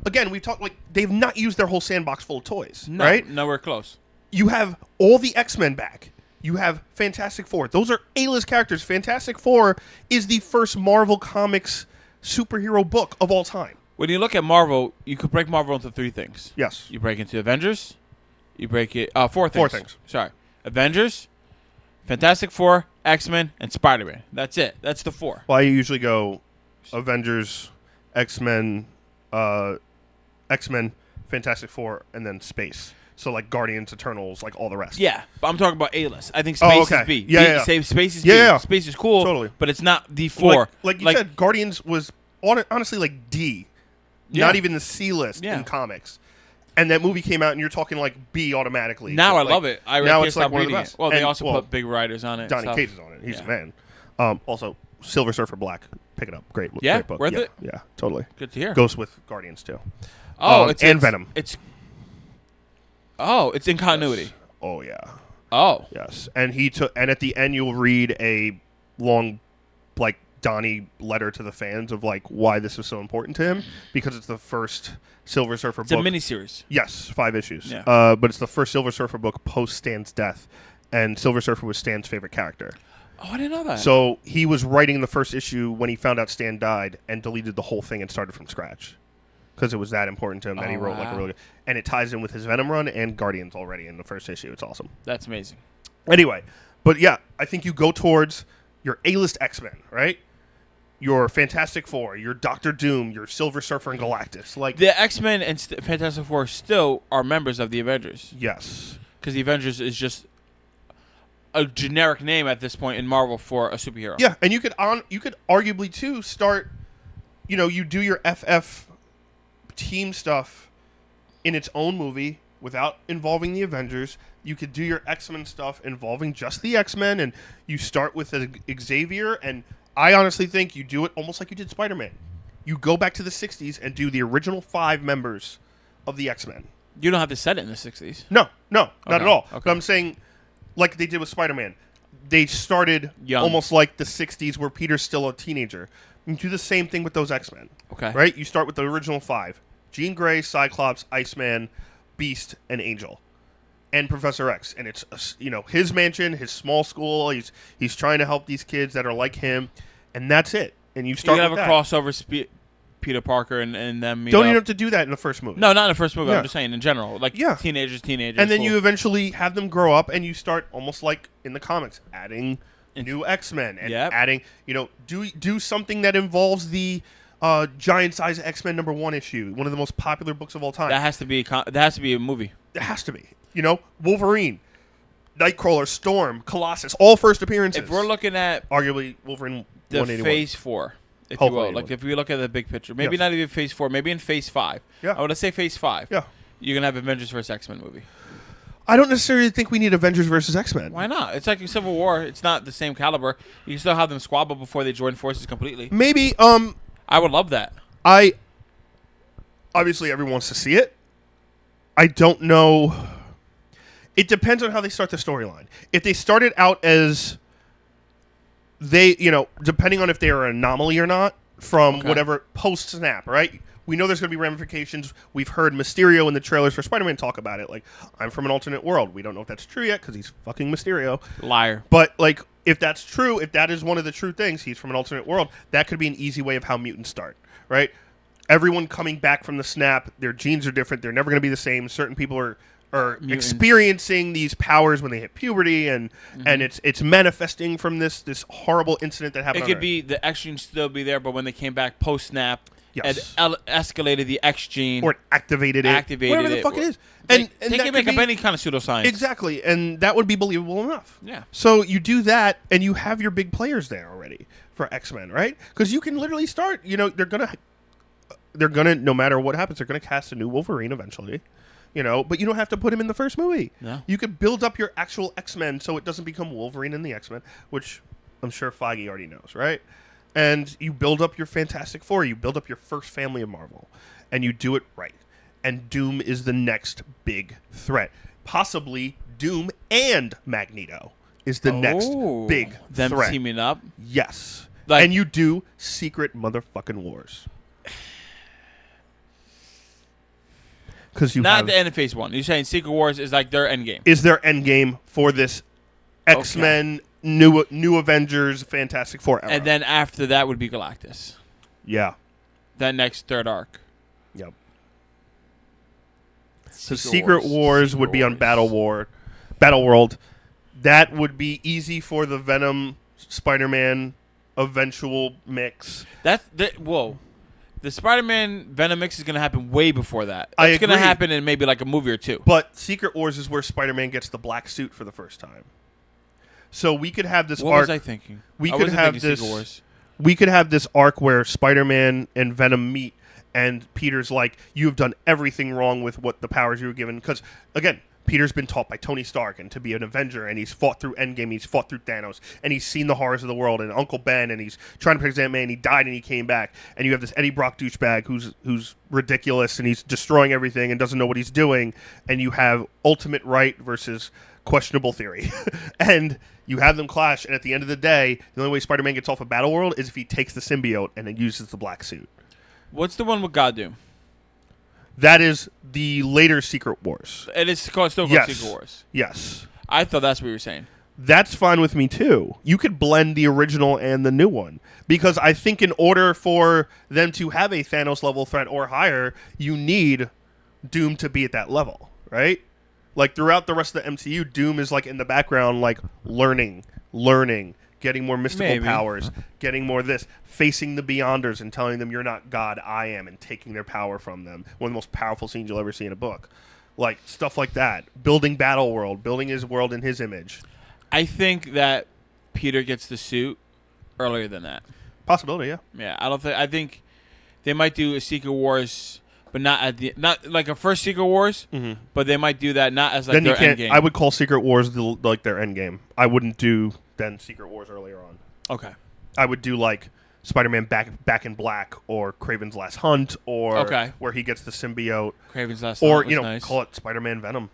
again, we've talked, like, they've not used their whole sandbox full of toys, right? Nowhere close. You have all the X-Men back. You have Fantastic Four. Those are A-list characters. Fantastic Four is the first Marvel Comics superhero book of all time. When you look at Marvel, you could break Marvel into 3 things. Yes. You break into Avengers. You break it... 4 things. 4 things. Sorry. Avengers, Fantastic Four, X-Men, and Spider-Man. That's it. That's the 4. Well, I usually go Avengers, X-Men, Fantastic Four, and then space. So like Guardians, Eternals, like all the rest. Yeah, but I'm talking about A-list. I think space is B. Yeah. Space is B. Yeah. Space is cool, Totally. but it's not the 4. Like you said, Guardians was honestly like D, not even the C list in comics. And that movie came out, and you're talking like B automatically. Now I love it. Now it's like one of the best. Well, they also put big writers on it. Donnie Cates is on it. He's a man. Also, Silver Surfer Black. Pick it up. Great book. Worth it? Yeah, totally. Good to hear. Goes with Guardians too. Venom. It's in continuity. Yes. Oh yeah. Oh yes. And at the end you'll read a long, like Donnie letter to the fans of like why this is so important to him, because it's the first Silver Surfer book. It's a miniseries. Yes, 5 issues. Yeah. But it's the first Silver Surfer book post Stan's death, and Silver Surfer was Stan's favorite character. Oh, I didn't know that. So he was writing the first issue when he found out Stan died and deleted the whole thing and started from scratch because it was that important to him that he wrote like a really good. And it ties in with his Venom run and Guardians already in the first issue. It's awesome. That's amazing. Anyway, but yeah, I think you go towards your A-list X-Men, right? Your Fantastic Four, your Doctor Doom, your Silver Surfer and Galactus. Like the X-Men and Fantastic Four still are members of the Avengers. Yes. Because the Avengers is just a generic name at this point in Marvel for a superhero. Yeah, and you could arguably too start, you do your FF team stuff in its own movie without involving the Avengers. You could do your X-Men stuff involving just the X-Men, and you start with Xavier, and I honestly think you do it almost like you did Spider-Man. You go back to the 60s and do the original 5 members of the X-Men. You don't have to set it in the 60s. No, not at all. Okay. But I'm saying, like they did with Spider-Man, they started young, almost like the 60s where Peter's still a teenager. You do the same thing with those X-Men. Okay. Right? You start with the original 5. Jean Grey, Cyclops, Iceman, Beast, and Angel. And Professor X. And it's, his mansion, his small school. He's trying to help these kids that are like him. And that's it. And you start with that. You have a crossover Peter Parker and them. Don't even have to do that in the first movie. No, not in the first movie. Yeah. I'm just saying in general. Like teenagers. And then you eventually have them grow up, and you start almost like in the comics, adding new X-Men and adding, do something that involves the giant size X-Men #1 issue, one of the most popular books of all time. That has to be a movie. It has to be. Wolverine, Nightcrawler, Storm, Colossus, all first appearances. If we're looking at arguably Wolverine the 181. Phase 4, if you will, like if we look at the big picture, maybe not even Phase 4, maybe in Phase 5. Yeah. I want to say Phase 5. Yeah. You're gonna have Avengers vs. X-Men movie. I don't necessarily think we need Avengers versus X-Men. Why not? It's like in Civil War. It's not the same caliber. You can still have them squabble before they join forces completely. Maybe. I would love that. Obviously everyone wants to see it. I don't know. It depends on how they start the storyline. If they started out as depending on if they are an anomaly or not from whatever post-snap, right? We know there's going to be ramifications. We've heard Mysterio in the trailers for Spider-Man talk about it. Like, I'm from an alternate world. We don't know if that's true yet because he's fucking Mysterio. Liar. But, like, if that's true, if that is one of the true things, he's from an alternate world, that could be an easy way of how mutants start, right? Everyone coming back from the snap, their genes are different. They're never going to be the same. Certain people are experiencing these powers when they hit puberty, and it's manifesting from this horrible incident that happened. It could be the X gene still be there, but when they came back post snap, it escalated the X gene or it activated whatever the fuck it is. And they can make up any kind of pseudoscience. Exactly, and that would be believable enough. Yeah. So you do that, and you have your big players there already for X-Men, right? Because you can literally start. They're gonna no matter what happens, they're gonna cast a new Wolverine eventually. But you don't have to put him in the first movie. No. You could build up your actual X-Men so it doesn't become Wolverine and the X-Men, which I'm sure Feige already knows, right? And you build up your Fantastic Four. You build up your first family of Marvel, and you do it right. And Doom is the next big threat. Possibly Doom and Magneto is the next big them threat. Teaming up? Yes. And you do secret motherfucking wars. Not the end of Phase 1. You're saying Secret Wars is like their end game. Is their end game for this X-Men, new Avengers, Fantastic Four era. And then after that would be Galactus. Yeah. That next third arc. Yep. So Secret Wars would be on Battle World. That would be easy for the Venom Spider-Man eventual mix. Whoa. The Spider-Man Venom mix is going to happen way before that. I It's going to agree. happen in maybe like a movie or two. But Secret Wars is where Spider-Man gets the black suit for the first time. So we could have this What arc. was I thinking? We I could wasn't have thinking this. Secret Wars. We could have this arc where Spider-Man and Venom meet, and Peter's like, "You have done everything wrong with what the powers you were given." Because again, Peter's been taught by Tony Stark and to be an Avenger, and he's fought through Endgame, he's fought through Thanos, and he's seen the horrors of the world, and Uncle Ben, and he's trying to protect Aunt May, and he died and he came back. And you have this Eddie Brock douchebag who's ridiculous, and he's destroying everything and doesn't know what he's doing. And you have Ultimate Right versus questionable theory. And you have them clash, and at the end of the day, the only way Spider-Man gets off a battle world is if he takes the symbiote and then uses the black suit. What's the one with God Doom? That is the later Secret Wars. It is still called Yes. Secret Wars. Yes. I thought that's what you were saying. That's fine with me, too. You could blend the original and the new one. Because I think in order for them to have a Thanos-level threat or higher, you need Doom to be at that level, right? Like, throughout the rest of the MCU, Doom is, like, in the background, like, learning, getting more mystical Maybe. powers, getting more this, facing the Beyonders and telling them you're not God, I am, and taking their power from them. One of the most powerful scenes you'll ever see in a book. Like, stuff like that. Building Battle World, building his world in his image. I think that Peter gets the suit earlier than that. Possibility, yeah. Yeah, I think they might do a Secret Wars, but not like a first Secret Wars, but they might do that not as like Then their you can't. Endgame. I would call Secret Wars like their Endgame. I wouldn't do then Secret Wars earlier on. Okay. I would do like Spider-Man Back in Black or Kraven's Last Hunt or where he gets the symbiote, Kraven's Last or Hunt was nice. call it Spider-Man Venom.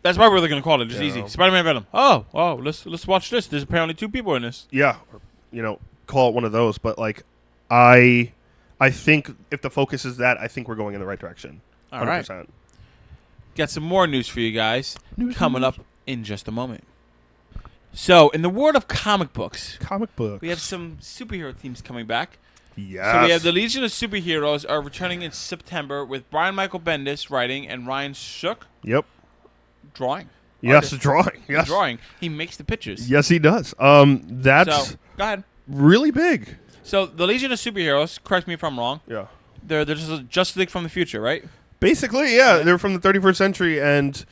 That's why we're gonna call it. Just Yeah. easy. Spider-Man Venom. Oh, let's watch this. There's apparently 2 people in this. Yeah, or, call it one of those. But like, I think if the focus is that, I think we're going in the right direction. All right. Got some more news for you guys coming up in just a moment. So, in the world of comic books, Comic book. we have some superhero teams coming back. Yes. So we have the Legion of Superheroes are returning in September with Brian Michael Bendis writing and Ryan Shook drawing. Yes, Artist. drawing. Yes. Drawing. He makes the pictures. Yes, he does. That's So, go ahead. really big. So the Legion of Superheroes, correct me if I'm wrong, Yeah. they're just Justice League from the future, right? Basically, yeah. They're from the 31st century, and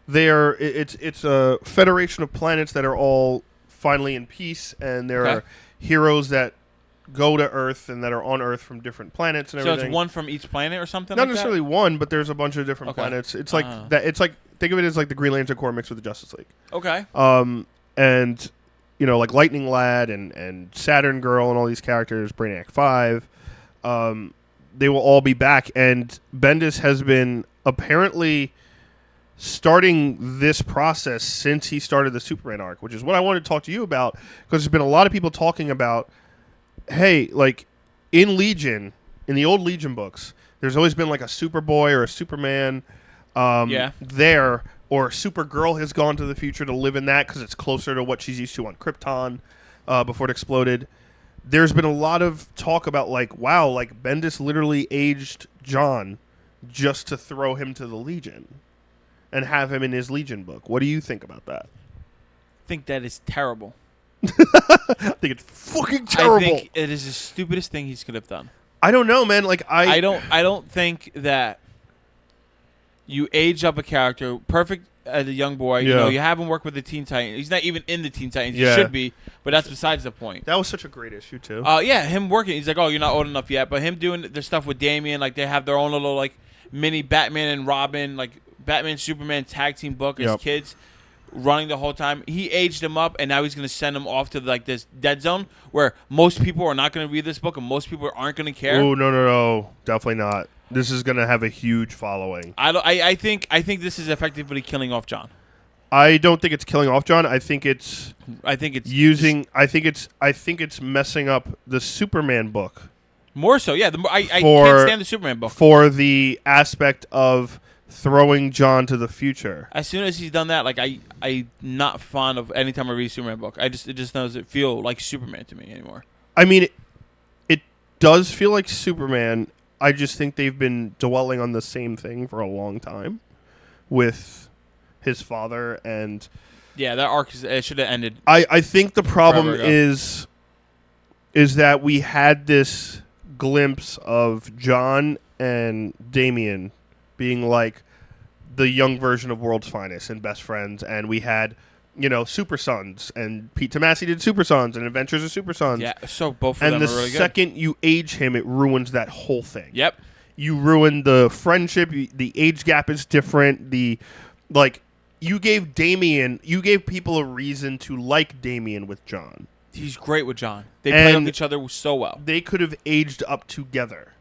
it's a federation of planets that are all finally in peace, and there are heroes that go to Earth and that are on Earth from different planets and everything. So it's one from each planet or something Not like necessarily one, but there's a bunch of different planets. It's like that. It's like, think of it as like the Green Lantern Corps mixed with the Justice League. Okay. And like Lightning Lad and Saturn Girl and all these characters, Brainiac 5, they will all be back. And Bendis has been apparently starting this process since he started the Superman arc, which is what I wanted to talk to you about, because there's been a lot of people talking about, hey, like in Legion, in the old Legion books, there's always been like a Superboy or a Superman there, or Supergirl has gone to the future to live in that because it's closer to what she's used to on Krypton before it exploded. There's been a lot of talk about like, wow, like Bendis literally aged John just to throw him to the Legion and have him in his Legion book. What do you think about that? I think that is terrible. I think it's fucking terrible. I think it is the stupidest thing he could have done. I don't know, man. Like I don't think that you age up a character perfect as a young boy. Yeah. You have him work with the Teen Titans. He's not even in the Teen Titans. Yeah. He should be, but that's besides the point. That was such a great issue too. Him working. He's like, oh, you're not old enough yet. But him doing the stuff with Damian, like they have their own little like mini Batman and Robin, like Batman Superman tag team book as kids, running the whole time. He aged him up, and now he's going to send him off to like this dead zone where most people are not going to read this book, and most people aren't going to care. Oh no, definitely not. This is going to have a huge following. I think this is effectively killing off John. I don't think it's killing off John. I think it's using. I think it's messing up the Superman book. More so, yeah. I can't stand the Superman book for the aspect of throwing John to the future. As soon as he's done that, like I'm not fond of any time I read a Superman book. It just doesn't feel like Superman to me anymore. I mean, it does feel like Superman. I just think they've been dwelling on the same thing for a long time with his father, and that arc should have ended. I think the problem is that we had this glimpse of John and Damian being like the young version of World's Finest and best friends, and we had, Super Sons, and Pete Tomasi did Super Sons and Adventures of Super Sons. Yeah, so both of them are really good. And the second you age him, it ruins that whole thing. Yep. You ruin the friendship. The age gap is different. You gave people a reason to like Damian with John. He's great with John. They play with each other so well. They could have aged up together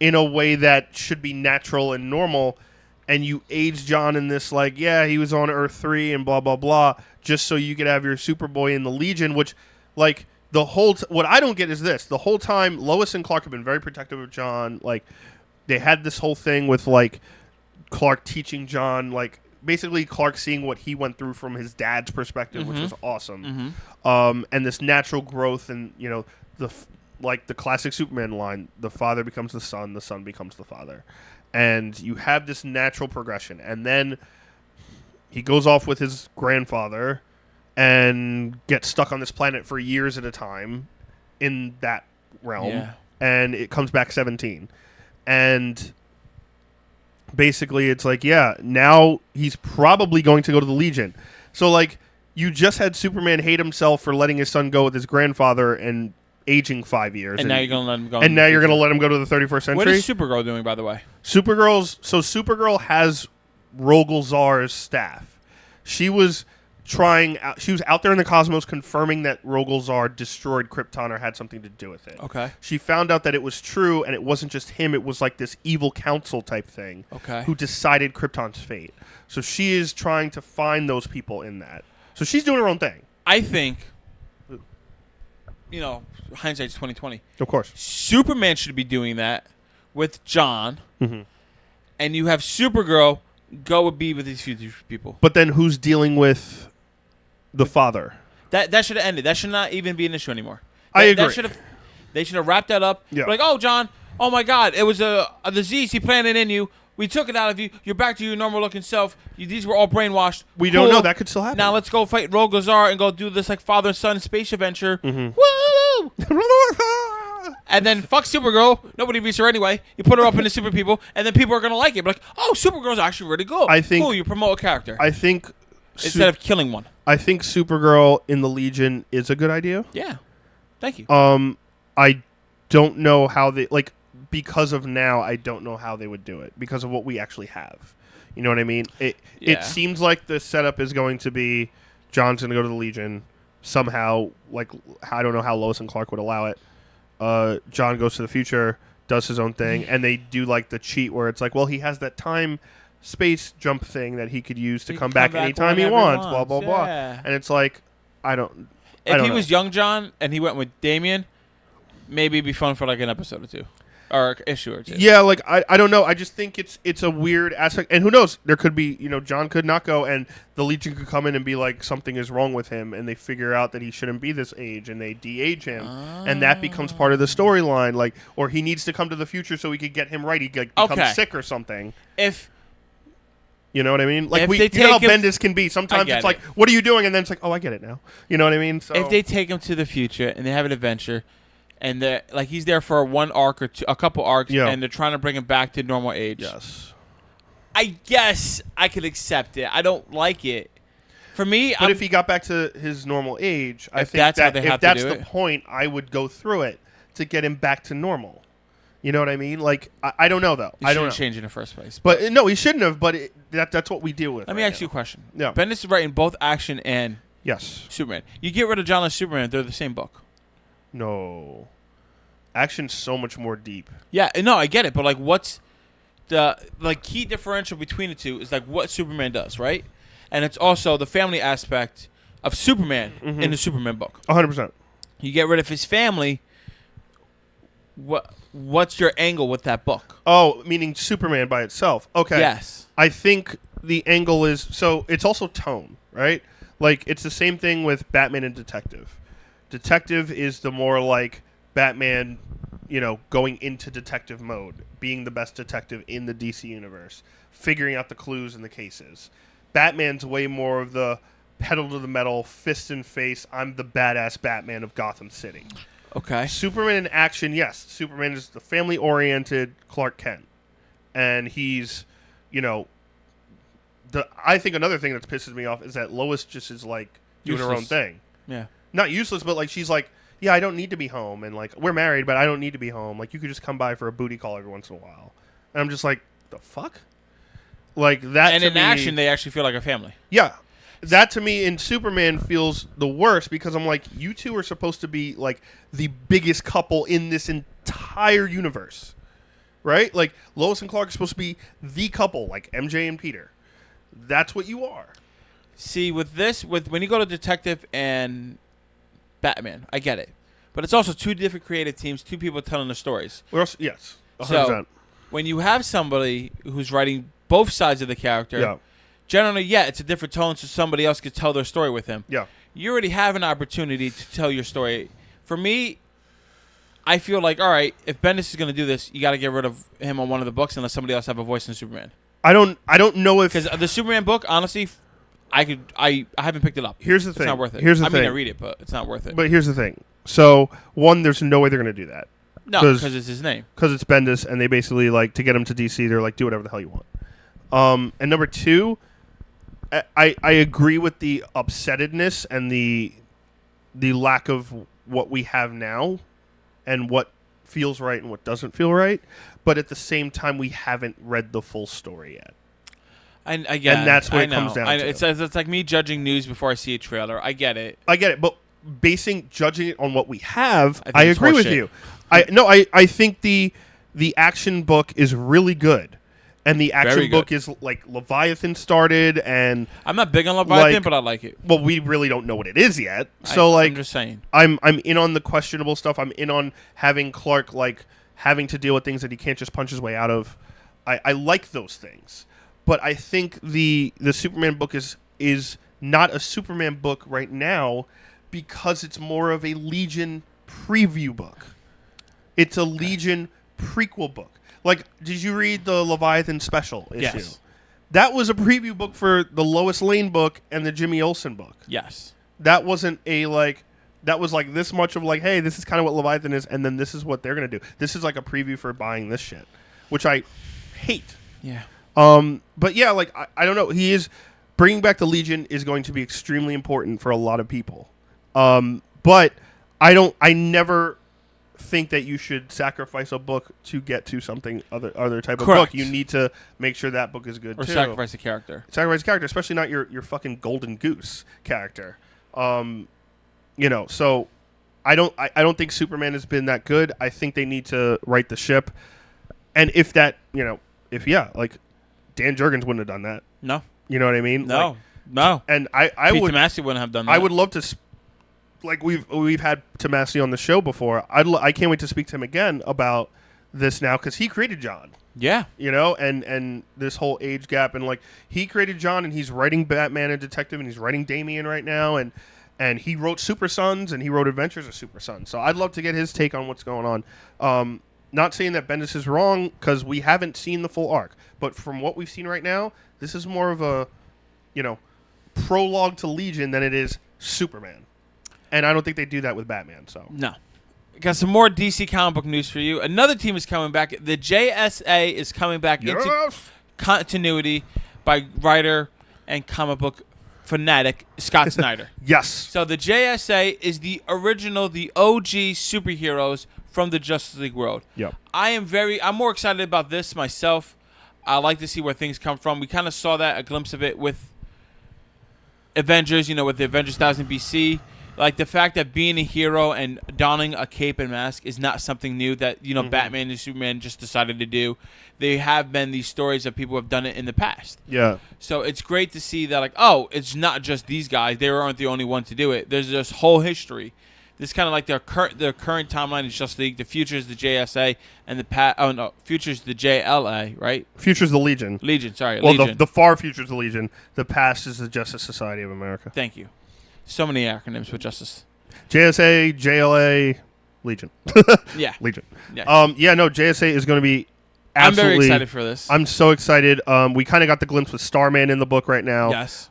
in a way that should be natural and normal. And you age John in this, he was on Earth 3 and blah, blah, blah, just so you could have your Superboy in the Legion, which, what I don't get is this. The whole time, Lois and Clark have been very protective of John. They had this whole thing with, Clark teaching John, basically Clark seeing what he went through from his dad's perspective, which was awesome. And this natural growth and, the classic Superman line, the father becomes the son becomes the father. And you have this natural progression. And then he goes off with his grandfather and gets stuck on this planet for years at a time in that realm. Yeah. And it comes back 17. And basically it's now he's probably going to go to the Legion. So, you just had Superman hate himself for letting his son go with his grandfather and aging 5 years. And now you're going to let him go. And now you're going to let him go to the 31st century? What is Supergirl doing, by the way? Supergirl has Rogol Zar's staff. She was out there in the cosmos confirming that Rogol Zar destroyed Krypton or had something to do with it. Okay. She found out that it was true, and it wasn't just him. It was this evil council type thing. Okay. Who decided Krypton's fate. So she is trying to find those people in that. So she's doing her own thing. I think, hindsight's 20/20. Of course. Superman should be doing that with John, and you have Supergirl go and be with these future people. But then who's dealing with the father? That should have ended. That should not even be an issue anymore. I agree. They should have wrapped that up. Yeah. Oh, John, oh my God, it was a disease. He planted in you. We took it out of you. You're back to your normal-looking self. These were all brainwashed. We don't know. That could still happen. Now let's go fight Rogol Zar and go do this father and son space adventure. Woo! And then fuck Supergirl. Nobody reads her anyway. You put her up into super people, and then people are gonna like it. Supergirl's actually really good. Cool. You promote a character. I think instead of killing one. I think Supergirl in the Legion is a good idea. Yeah. Thank you. I don't know how they because of now. I don't know how they would do it because of what we actually have. You know what I mean? It seems like the setup is going to be John's going to go to the Legion somehow. I don't know how Lois and Clark would allow it. John goes to the future, does his own thing, and they do the cheat where it's he has that time space jump thing that he could use to come back anytime he wants. Blah blah blah. And it's I don't. If he was young John and he went with Damian, maybe it'd be fun for an episode or two. Or an issue or two. Yeah, I don't know. I just think it's a weird aspect. And who knows? There could be, John could not go and the Legion could come in and be something is wrong with him and they figure out that he shouldn't be this age and they de-age him. And that becomes part of the storyline. Or he needs to come to the future so we could get him right. He becomes sick or something. You know what I mean? How Bendis can be. Sometimes it's what are you doing? And then it's oh, I get it now. You know what I mean? So if they take him to the future and they have an adventure and they're he's there for one arc or two, a couple arcs, and they're trying to bring him back to normal age. Yes. I guess I could accept it. I don't like it. For me, but if he got back to his normal age, I think if that's the point, I would go through it to get him back to normal. You know what I mean? I don't know though. I don't know. Change in the first place. But no, he shouldn't have. But that's what we deal with. Let me ask you a question. Yeah. Bendis is writing both action and Superman. You get rid of John and Superman, they're the same book. No. Action's so much more deep. Yeah, no, I get it, but what's the key differential between the two is what Superman does, right? And it's also the family aspect of Superman in the Superman book. 100%. You get rid of his family. What's your angle with that book? Oh, meaning Superman by itself. Okay. Yes. I think the angle is it's also tone, right? It's the same thing with Batman and Detective. Detective is the more Batman, going into detective mode, being the best detective in the DC universe, figuring out the clues and the cases. Batman's way more of the pedal to the metal, fist in face, I'm the badass Batman of Gotham City. Okay. Superman in action, yes. Superman is the family-oriented Clark Kent. And he's, I think another thing that pisses me off is that Lois just is, like, doing her own thing. Yeah. Not useless, but, like, she's like, yeah, I don't need to be home. And, like, we're married, but I don't need to be home. Like, you could just come by for a booty call every once in a while. And I'm just like, the fuck? Like, that And to in me, action, they actually feel like a family. Yeah. That to me in Superman feels the worst because I'm like, you two are supposed to be, like, the biggest couple in this entire universe. Right? Like, Lois and Clark are supposed to be the couple, like MJ and Peter. That's what you are. See, with when you go to Detective and Batman, I get it. But it's also two different creative teams, two people telling the stories. Yes, 100%. So, when you have somebody who's writing both sides of the character, generally, it's a different tone so somebody else could tell their story with him. Yeah. You already have an opportunity to tell your story. For me, I feel like, all right, if Bendis is going to do this, you got to get rid of him on one of the books and let somebody else have a voice in Superman. I don't know if... Because the Superman book, honestly, I haven't picked it up. Here's the thing. It's not worth it. Here's the I thing. mean, I read it, but it's not worth it. But here's the thing. So, one, there's no way they're going to do that. No, because it's his name. Because it's Bendis, and they basically, like, to get him to DC, they're like, do whatever the hell you want. And number two, I agree with the upsettedness and the lack of what we have now and what feels right and what doesn't feel right. But at the same time, we haven't read the full story yet. And that's what it comes down to. It's like me judging news before I see a trailer. I get it. But judging it on what we have, I it's agree with horseshit. you. I think the action book is really good. And the action book is, like, Leviathan started, and... I'm not big on Leviathan, but I like it. Well, we really don't know what it is yet. So, I'm just saying. I'm in on the questionable stuff. I'm in on having Clark, like, having to deal with things that he can't just punch his way out of. I like those things. But I think the Superman book is not a Superman book right now because it's more of a Legion preview book. It's a Legion prequel book. Like, did you read the Leviathan special issue? Yes. That was a preview book for the Lois Lane book and the Jimmy Olsen book. Yes. That wasn't that was like this much of like, hey, this is kind of what Leviathan is, and then this is what they're going to do. This is like a preview for buying this shit, which I hate. Yeah. But yeah, like, I don't know. He is bringing back the Legion is going to be extremely important for a lot of people. But I never think that you should sacrifice a book to get to something other type of book. You need to make sure that book is good or too. sacrifice a character. Sacrifice a character, especially not your fucking Golden Goose character. So I don't think Superman has been that good. I think they need to right the ship. And if Dan Jurgens wouldn't have done that. No. You know what I mean? No. No. And I Pete would Tomasi wouldn't have done that. I would love to like we've had Tomasi on the show before. I can't wait to speak to him again about this now because he created John. Yeah. And this whole age gap and like he created John and he's writing Batman and Detective and he's writing Damian right now and he wrote Super Sons and he wrote Adventures of Super Sons. So I'd love to get his take on what's going on. Not saying that Bendis is wrong because we haven't seen the full arc, but from what we've seen right now, this is more of a prologue to Legion than it is Superman. And I don't think they do that with Batman. So no. Got some more DC comic book news for you. Another team is coming back. The JSA is coming back into continuity by writer and comic book fanatic Scott Snyder. Yes. So the JSA is the original, the OG superheroes from the Justice League world. Yep. I'm more excited about this myself. I like to see where things come from. We kind of saw that, a glimpse of it with Avengers, with the Avengers 1000 BC. Like the fact that being a hero and donning a cape and mask is not something new that, Batman and Superman just decided to do. They have been these stories of people who have done it in the past. Yeah. So it's great to see that, it's not just these guys. They aren't the only ones to do it. There's this whole history. This kind of like their current timeline is Justice League. The future is the JSA, and the future is the JLA, right? Future's the Legion. Legion. Well, the far future's the Legion. The past is the Justice Society of America. Thank you. So many acronyms for Justice. JSA, JLA, Legion. Yeah. Legion. Yeah. JSA is going to be absolutely... I'm very excited for this. I'm so excited. We kind of got the glimpse with Starman in the book right now. Yes.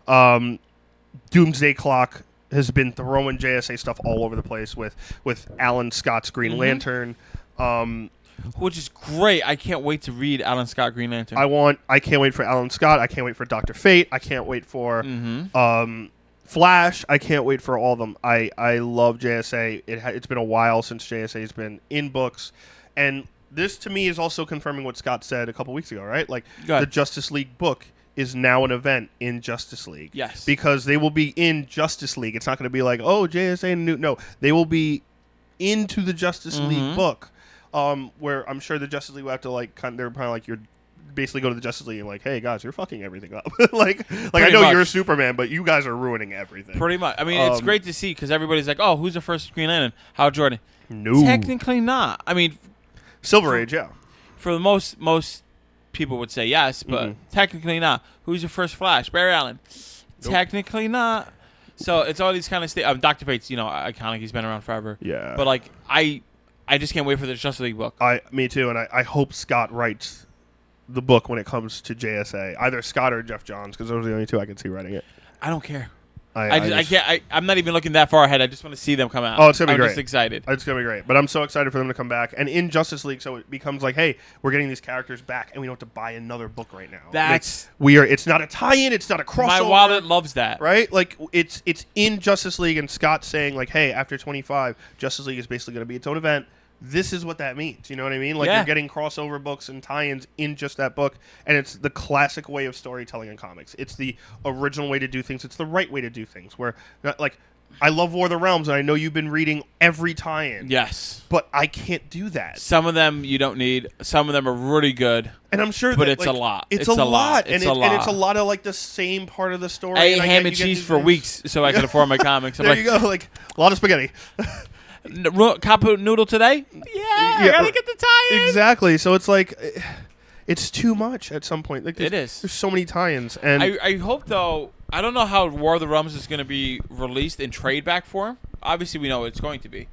Doomsday Clock has been throwing JSA stuff all over the place with Alan Scott's Green Lantern. Which is great. I can't wait to read Alan Scott Green Lantern. I can't wait for Alan Scott. I can't wait for Dr. Fate. I can't wait for Flash. I can't wait for all of them. I love JSA. It's been a while since JSA has been in books, and this to me is also confirming what Scott said a couple weeks ago, right? Like the Justice League book is now an event in Justice League. Yes. Because they will be in Justice League. It's not going to be like, oh, JSA and New. No, they will be into the Justice League book. Where I'm sure the Justice League will have to they're probably like, you're basically go to the Justice League and like, hey guys, you're fucking everything up. like I know you're a Superman, but you guys are ruining everything. Pretty much. I mean, it's great to see because everybody's like, oh, who's the first Green Lantern? Hal Jordan. No. Technically not. I mean, Silver Age, yeah. For the most people would say yes, but technically not. Who's your first Flash? Barry Allen. Nope. Technically not. So it's all these kind of Dr. Fate's, iconic. He's been around forever. Yeah. But I just can't wait for the Justice League book. Me too, and I hope Scott writes the book when it comes to JSA. Either Scott or Jeff Johns, because those are the only two I can see writing it. I don't care. I'm not even looking that far ahead. I just want to see them come out. Oh, it's going to be great. I'm just excited. It's going to be great. But I'm so excited for them to come back. And in Justice League, so it becomes like, hey, we're getting these characters back, and we don't have to buy another book right now. It's not a tie-in. It's not a crossover. My wallet loves that. Right? Like, it's in Justice League, and Scott's saying, like, hey, after 25, Justice League is basically going to be its own event. This is what that means. You know what I mean? Like, you're getting crossover books and tie-ins in just that book, and it's the classic way of storytelling in comics. It's the original way to do things. It's the right way to do things. Where, like, I love War of the Realms, and I know you've been reading every tie-in. Yes. But I can't do that. Some of them you don't need. Some of them are really good. And I'm sure but that, it's a lot. It's a lot. And it's a lot of, like, the same part of the story. I ate ham and cheese for weeks so I could afford my comics. There you go. Like, a lot of spaghetti. Cup of noodle today? Yeah, I gotta get the tie-in. Exactly. So it's like, it's too much at some point. Like, it is. There's so many tie-ins. And I hope, though, I don't know how War of the Realms is going to be released in trade back form. Obviously, we know it's going to be.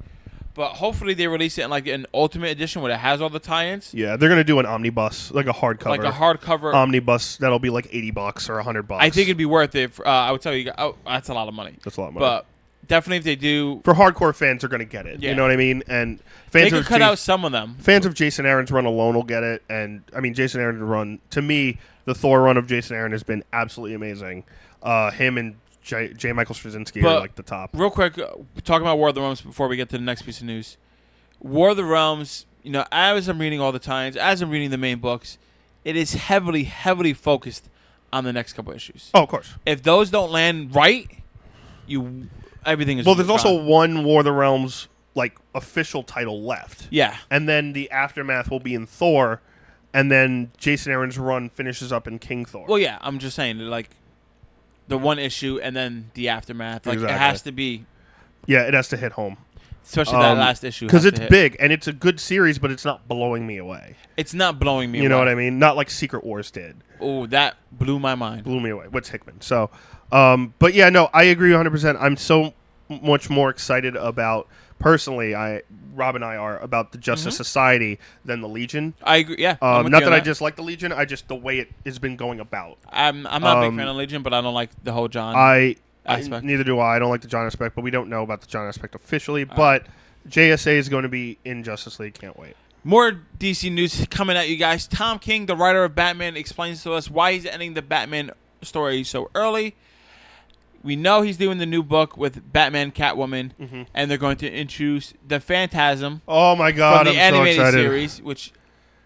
But hopefully they release it in like an Ultimate Edition where it has all the tie-ins. Yeah, they're gonna do an omnibus, like a hardcover. Like a hardcover omnibus that'll be like $80 or $100. I think it'd be worth it. I would tell you, that's a lot of money. That's a lot of money. But definitely, if they do, for hardcore fans, they're gonna get it. Yeah. You know what I mean? And fans they could cut out some of them. Fans of Jason Aaron's run alone will get it. And I mean, Jason Aaron's run, to me, the Thor run of Jason Aaron has been absolutely amazing. Him and J. Michael Straczynski are like the top. Real quick, talking about War of the Realms before we get to the next piece of news. War of the Realms, as I'm reading all the times, as I'm reading the main books, it is heavily, heavily focused on the next couple issues. Oh, of course. If those don't land right, everything is. Well, there's also one War of the Realms like official title left. Yeah. And then the aftermath will be in Thor, and then Jason Aaron's run finishes up in King Thor. Well, yeah, I'm just saying like the one issue and then the aftermath. Like It has to be. Yeah, it has to hit home. Especially that last issue. Because it's big, and it's a good series, but it's not blowing me away. It's not blowing me away. You know what I mean? Not like Secret Wars did. Oh, that blew my mind. Blew me away. What's Hickman? So, but yeah, no, I agree 100%. I'm so much more excited about, personally, Rob and I are, about the Justice Society than the Legion. I agree, yeah. Not that I just like the Legion, the way it has been going about. I'm not a big fan of Legion, but I don't like the whole John aspect. Neither do I. I don't like the John aspect, but we don't know about the John aspect officially. But JSA is going to be in Justice League. Can't wait. More DC news coming at you guys. Tom King, the writer of Batman, explains to us why he's ending the Batman story so early. We know he's doing the new book with Batman, Catwoman, and they're going to introduce the Phantasm. Oh my God! From the I'm animated so excited. series, which,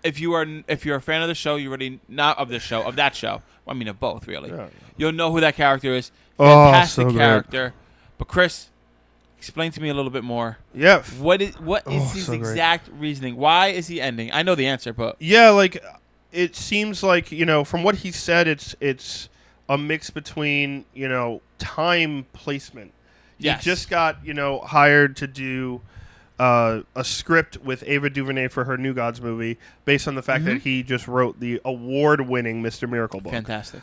if you're a fan of the show, you already not of the show of that show. I mean, of both, really. Yeah. You'll know who that character is. Fantastic character. But Chris, explain to me a little bit more. Yeah. What is his exact reasoning? Why is he ending? I know the answer, but yeah, like it seems like from what he said, it's a mix between time placement. Yes. He just got hired to do a script with Ava DuVernay for her New Gods movie, based on the fact that he just wrote the award-winning Mr. Miracle book. Fantastic.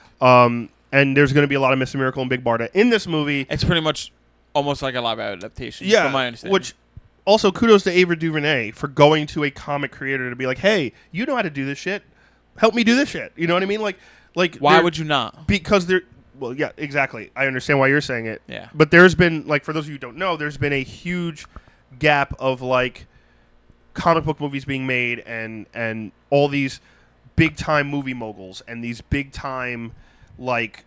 And there's going to be a lot of Mr. Miracle and Big Barda in this movie. It's pretty much almost like a live adaptation, from my understanding. Which also kudos to Ava DuVernay for going to a comic creator to be like, hey, you know how to do this shit. Help me do this shit. You know what I mean? Like why would you not? Because Well, yeah, exactly. I understand why you're saying it. Yeah. But there's been, like, for those of you who don't know, there's been a huge gap of, like, comic book movies being made and all these big-time movie moguls and these big-time, like,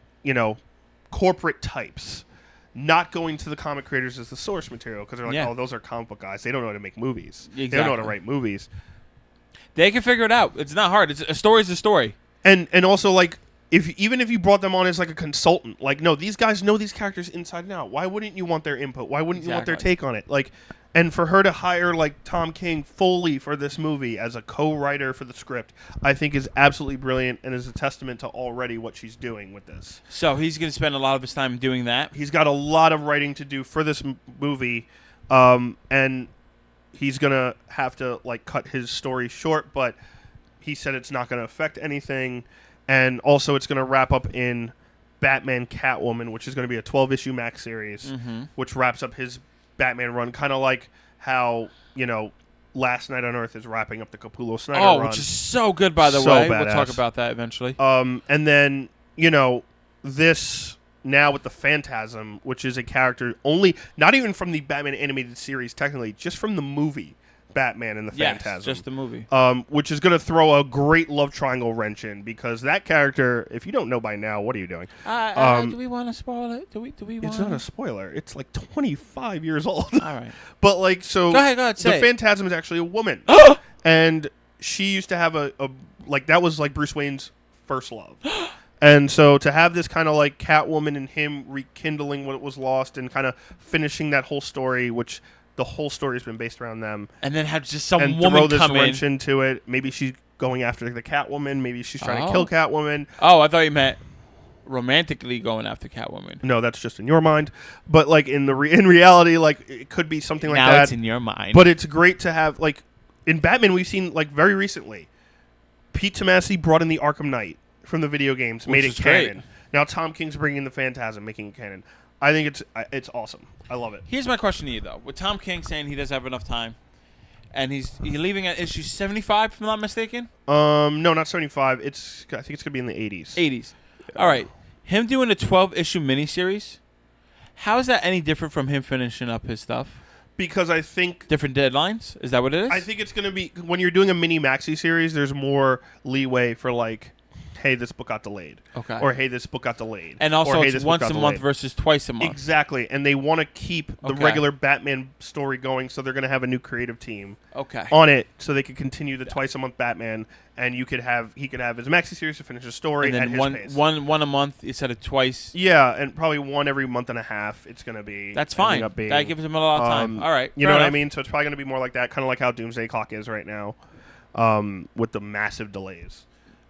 corporate types not going to the comic creators as the source material because they're like, oh, those are comic book guys. They don't know how to make movies. Exactly. They don't know how to write movies. They can figure it out. It's not hard. A story's a story. And also, like, even if you brought them on as like a consultant, like, no, these guys know these characters inside and out. Why wouldn't you want their input? Why wouldn't you want their take on it? Like, and for her to hire like Tom King fully for this movie as a co-writer for the script, I think is absolutely brilliant and is a testament to already what she's doing with this. So he's going to spend a lot of his time doing that. He's got a lot of writing to do for this movie, and he's going to have to like cut his story short, but he said it's not going to affect anything. And also, it's going to wrap up in Batman Catwoman, which is going to be a 12-issue Max series, which wraps up his Batman run, kind of like how, Last Night on Earth is wrapping up the Capullo Snyder run. Oh, which is so good, by the way. Badass. We'll talk about that eventually. And then, this now with the Phantasm, which is a character not even from the Batman animated series, technically, just from the movie Batman and the Phantasm. Just the movie. Which is going to throw a great love triangle wrench in because that character, if you don't know by now, what are you doing? Do we want to spoil it? Do we want? It's not a spoiler. It's like 25 years old. All right. But like, so go ahead, say the Phantasm is actually a woman. And she used to have a that was like Bruce Wayne's first love. And so to have this kind of like Catwoman and him rekindling what was lost and kind of finishing that whole story, which the whole story has been based around them. And then have just some and woman throw this come wrench in. into it. Maybe she's going after the Catwoman. Maybe she's trying to kill Catwoman. Oh, I thought you meant romantically going after Catwoman. No, that's just in your mind. But like in reality, like it could be something like that. Now it's in your mind. But it's great to have like in Batman we've seen like very recently, Pete Tomasi brought in the Arkham Knight from the video games, made it canon. Great. Now Tom King's bringing in the Phantasm, making it canon. I think it's awesome. I love it. Here's my question to you, though. With Tom King saying he doesn't have enough time, and he's leaving at issue 75, if I'm not mistaken? No, not 75. I think it's going to be in the 80s. 80s. All right. Him doing a 12-issue miniseries, how is that any different from him finishing up his stuff? Because I think... Different deadlines? Is that what it is? I think it's going to be... When you're doing a mini maxi series, there's more leeway for like... Hey, this book got delayed. Okay. Or hey, this book got delayed. And also, or, it's once a month versus twice a month. Exactly. And they want to keep the regular Batman story going, so they're going to have a new creative team on it, so they could continue the twice a month Batman. And he could have his maxi series to finish his story and then at his pace. One a month instead of twice. Yeah, and probably one every month and a half. It's going to be. That's fine. That gives him a lot of time. All right. You know what I mean? So it's probably going to be more like that, kind of like how Doomsday Clock is right now, with the massive delays.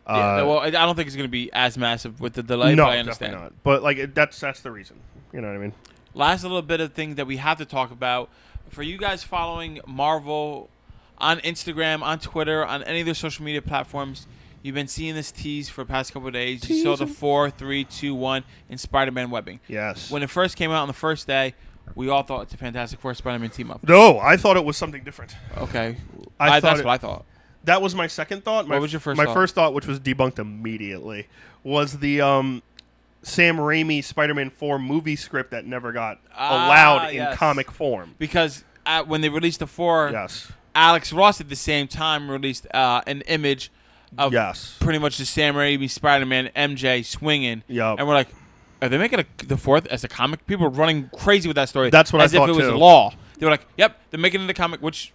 Well, I don't think it's going to be as massive with the delay, no, but I understand. Definitely not. But like that's the reason. You know what I mean? Last little bit of thing that we have to talk about for you guys following Marvel on Instagram, on Twitter, on any of their social media platforms. You've been seeing this tease for the past couple of days. You saw the 4, 3, 2, 1 in Spider-Man webbing. Yes. When it first came out on the first day, we all thought it's a Fantastic Four Spider-Man team up. No, I thought it was something different. Okay, that's what I thought. That was my second thought. What was your first thought? My first thought, which was debunked immediately, was the Sam Raimi Spider-Man 4 movie script that never got allowed in comic form. Because when they released the 4, Alex Ross at the same time released an image of pretty much the Sam Raimi Spider-Man MJ swinging. Yep. And we're like, are they making the 4th as a comic? People were running crazy with that story. That's what I thought, as if it was too. law. They were like, yep, they're making it a comic, which...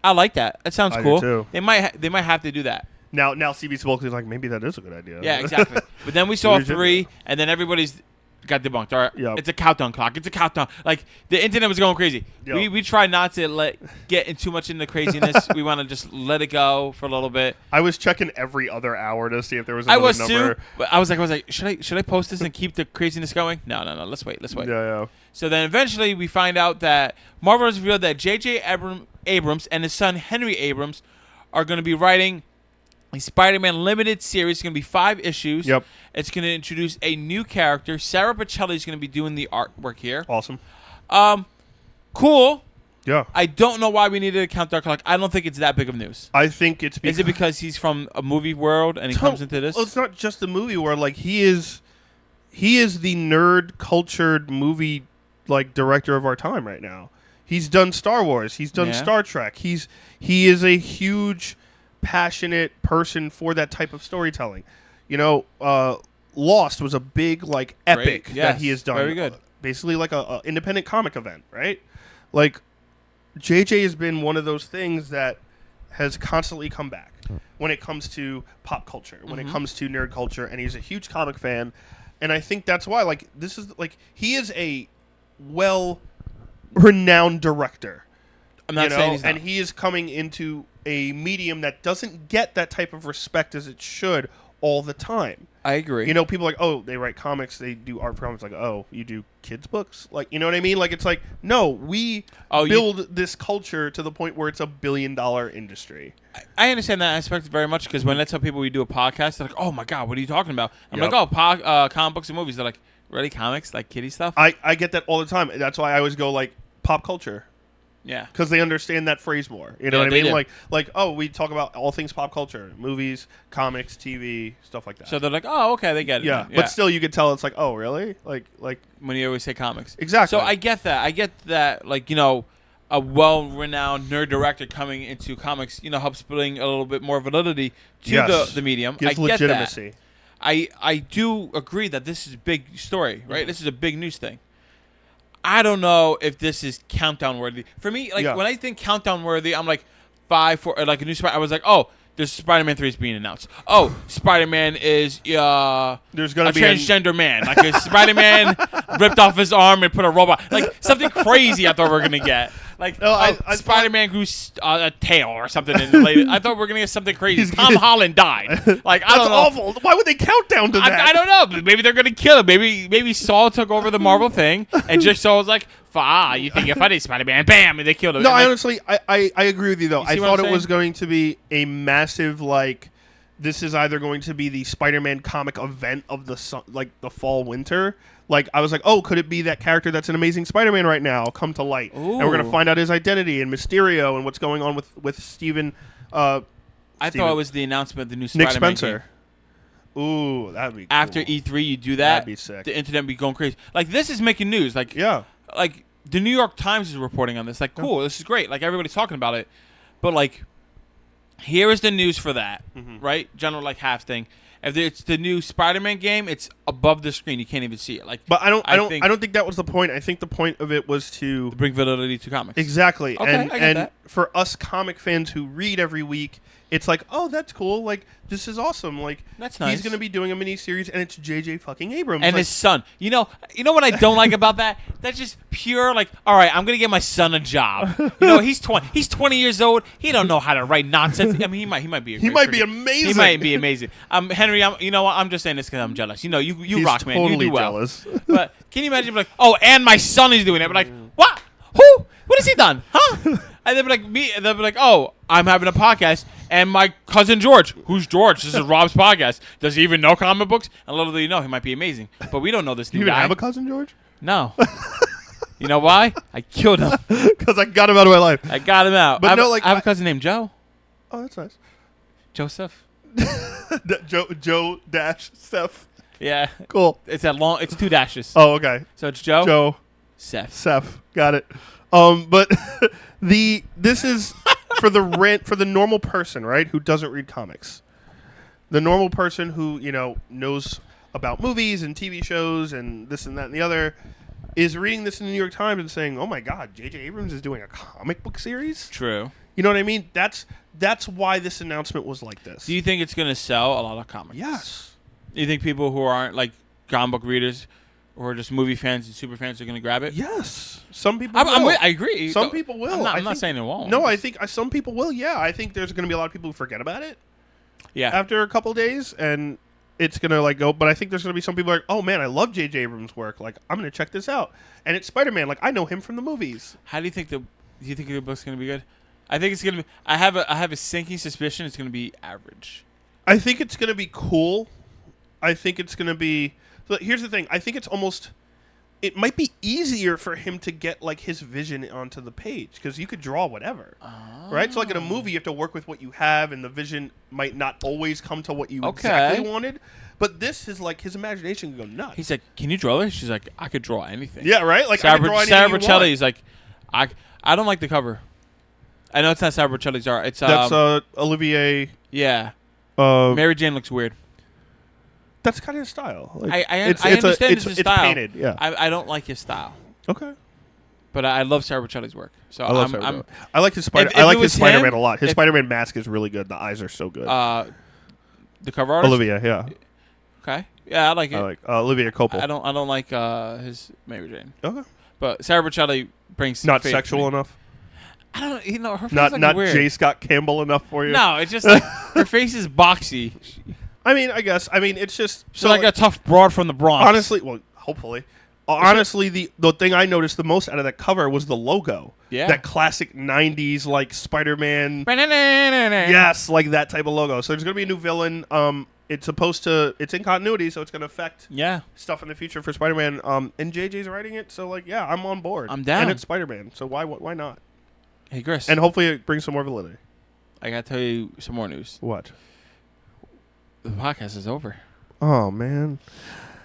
I like that. That sounds cool. Do too. They might have to do that. Now CB Bulk is like, maybe that is a good idea. Yeah, exactly. But then we saw 3, and then everybody's got debunked. All right, It's a countdown clock. It's a countdown. Like the internet was going crazy. Yep. We try not to get too much into craziness. We want to just let it go for a little bit. I was checking every other hour to see if there was another number. Too. But I was like, should I post this and keep the craziness going? No. Let's wait. Yeah. So then eventually we find out that Marvel has revealed that J.J. Abrams and his son Henry Abrams are going to be writing a Spider-Man limited series. It's going to be 5 issues. Yep. It's going to introduce a new character. Sarah Pacelli is going to be doing the artwork here. Awesome. Cool. Yeah. I don't know why we needed a countdown clock. I don't think it's that big of news. I think it's because... Is it because he's from a movie world and he comes into this? Well, it's not just the movie world. Like, he is he is the nerd cultured movie like director of our time right now. He's done Star Wars. He's done Star Trek. He is a huge, passionate person for that type of storytelling. You know, Lost was a big like epic that he has done. Very good. Basically, like a independent comic event, right? Like, JJ has been one of those things that has constantly come back when it comes to pop culture, when it comes to nerd culture, and he's a huge comic fan. And I think that's why, like, this is like he is a well-renowned director. I'm not saying he's not. And he is coming into a medium that doesn't get that type of respect as it should all the time. I agree. You know, people are like, oh, they write comics, they do art for comics. Like, oh, you do kids' books? Like, you know what I mean? Like, it's like, no, we build this culture to the point where it's a billion-dollar industry. I understand that aspect very much because when I tell people we do a podcast, they're like, oh, my God, what are you talking about? I'm like, oh, comic books and movies. They're like, really, comics? Like kiddie stuff? I get that all the time. That's why I always go, like, pop culture. Yeah, because they understand that phrase more. You know what I mean? Do. Like, oh, we talk about all things pop culture, movies, comics, TV, stuff like that. So they're like, oh, okay, they get it. Yeah, but still, you could tell it's like, oh, really? Like when you always say comics, exactly. So I get that. I get that. Like, you know, a well-renowned nerd director coming into comics, you know, helps bring a little bit more validity to the medium. Gives legitimacy. I do agree that this is a big story, right? This is a big news thing. I don't know if this is countdown worthy. For me, like when I think countdown worthy, I'm like 5, 4, like a new Spider. I was like, oh, there's Spider-Man 3 is being announced. Oh, Spider-Man is there's gonna a be transgender man. Like a Spider-Man ripped off his arm and put a robot. Like something crazy. I thought we were gonna get. Like Spider-Man grew a tail or something. In the later. I thought we were gonna get something crazy. Tom Holland died. Like I don't know. That's awful. Why would they count down to that? I don't know. Maybe they're gonna kill him. Maybe Saul took over the Marvel thing, and just Saul was like, you think you're funny, Spider-Man? Bam, and they killed him. No, I honestly, I agree with you though. I thought it was going to be a massive like. This is either going to be the Spider-Man comic event of the fall winter. Like I was like, oh, could it be that character that's an Amazing Spider-Man right now come to light, and we're gonna find out his identity and Mysterio and what's going on with Steven. I thought it was the announcement of the new Spider-Man Nick Spencer. Game. Ooh, that'd be cool. After E3, you do that. That'd be sick. The internet would be going crazy. Like this is making news. Like like the New York Times is reporting on this. Like cool, this is great. Like everybody's talking about it, but like here is the news for that, right? General like half thing. If it's the new Spider-Man game, it's above the screen. You can't even see it. Like, but I don't think that was the point. I think the point of it was to bring validity to comics. Exactly. Okay, I get that. For us comic fans who read every week, it's like, oh, that's cool. Like, this is awesome. Like, that's nice. He's going to be doing a miniseries, and it's J.J. fucking Abrams. And his son. You know what I don't like about that? That's just pure, like, all right, I'm going to get my son a job. You know, he's 20 years old. He don't know how to write nonsense. I mean, he might be amazing. He might be amazing. Henry, you know what? I'm just saying this because I'm jealous. You know, you rock, man. Totally you do well. Jealous. But can you imagine, like, oh, and my son is doing it. But like, what? Who? What has he done? Huh? And they'll be like, oh, I'm having a podcast, and my cousin George, who's George? This is Rob's podcast. Does he even know comic books? And little do you know, he might be amazing. But we don't know this new you even guy. Have a cousin George? No. You know why? I killed him. Because I got him out of my life. I got him out. But I have a cousin named Joe. Oh, that's nice. Joseph. Joe dash Seth. Yeah. Cool. It's 2 dashes. Oh, okay. So it's Joe. Joe. Seth. Got it. But this is for the normal person, right, who doesn't read comics. The normal person who, knows about movies and TV shows and this and that and the other is reading this in the New York Times and saying, "Oh my God, J.J. Abrams is doing a comic book series?" True. You know what I mean? That's why this announcement was like this. Do you think it's going to sell a lot of comics? Yes. Do you think people who aren't like comic book readers or just movie fans and super fans are going to grab it? Yes. Some people will. I agree. Some people will. I'm not saying it won't. No, I think some people will, yeah. I think there's going to be a lot of people who forget about it. Yeah. After a couple days, and it's going to go. But I think there's going to be some people like, oh, man, I love J.J. Abrams' work. Like, I'm going to check this out. And it's Spider-Man. Like, I know him from the movies. How do you think do you think the book's going to be good? I think it's going to be. I have a sinking suspicion it's going to be average. I think it's going to be cool. I think it's going to be. So here's the thing. I think it's almost it might be easier for him to get like his vision onto the page because you could draw whatever, right? So like in a movie, you have to work with what you have, and the vision might not always come to what you exactly wanted. But this is like his imagination can go nuts. He's like, "Can you draw this?" She's like, "I could draw anything." Yeah, right. Like Sarah I can draw anything you want. Is like, I don't like the cover. I know it's not Sarah Bocelli's art. It's that's Olivier. Yeah. Mary Jane looks weird. That's kind of his style. Like, I understand it's his style. It's painted. Yeah. I don't like his style. Okay. But I love Sarah Bocelli's work. So I like his Spider. I like his Spider-Man a lot. His Spider-Man mask is really good. The eyes are so good. The cover artist. Olivia, yeah. Okay. Yeah, I like it. I like Olivia Coppola. I don't like his Mary Jane. Okay. But Sarah Bocelli brings not sexual enough. I don't. Her face not like weird. J. Scott Campbell enough for you. No, it's just like her face is boxy. I mean, I guess. I mean, it's just she's like a tough broad from the Bronx. Honestly, well, hopefully. Honestly, the thing I noticed the most out of that cover was the logo. Yeah. That classic 90s, like, Spider-Man. Yes, like that type of logo. So there's going to be a new villain. It's in continuity, so it's going to affect stuff in the future for Spider-Man. And JJ's writing it, so, like, yeah, I'm on board. I'm down. And it's Spider-Man, so why not? Hey, Chris. And hopefully it brings some more validity. I got to tell you some more news. What? The podcast is over. Oh, man.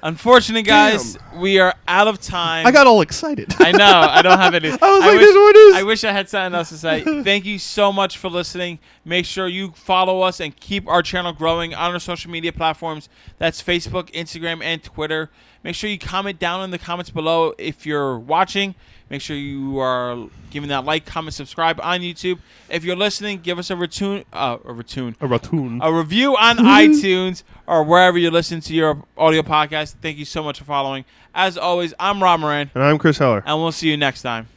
Unfortunately, guys, we are out of time. I got all excited. I know. I don't have any. I was like, there's more news. I wish I had something else to say. Thank you so much for listening. Make sure you follow us and keep our channel growing on our social media platforms. That's Facebook, Instagram, and Twitter. Make sure you comment down in the comments below if you're watching. Make sure you are giving that like, comment, subscribe on YouTube. If you're listening, give us a review on iTunes or wherever you listen to your audio podcast. Thank you so much for following. As always, I'm Rob Moran. And I'm Chris Heller. And we'll see you next time.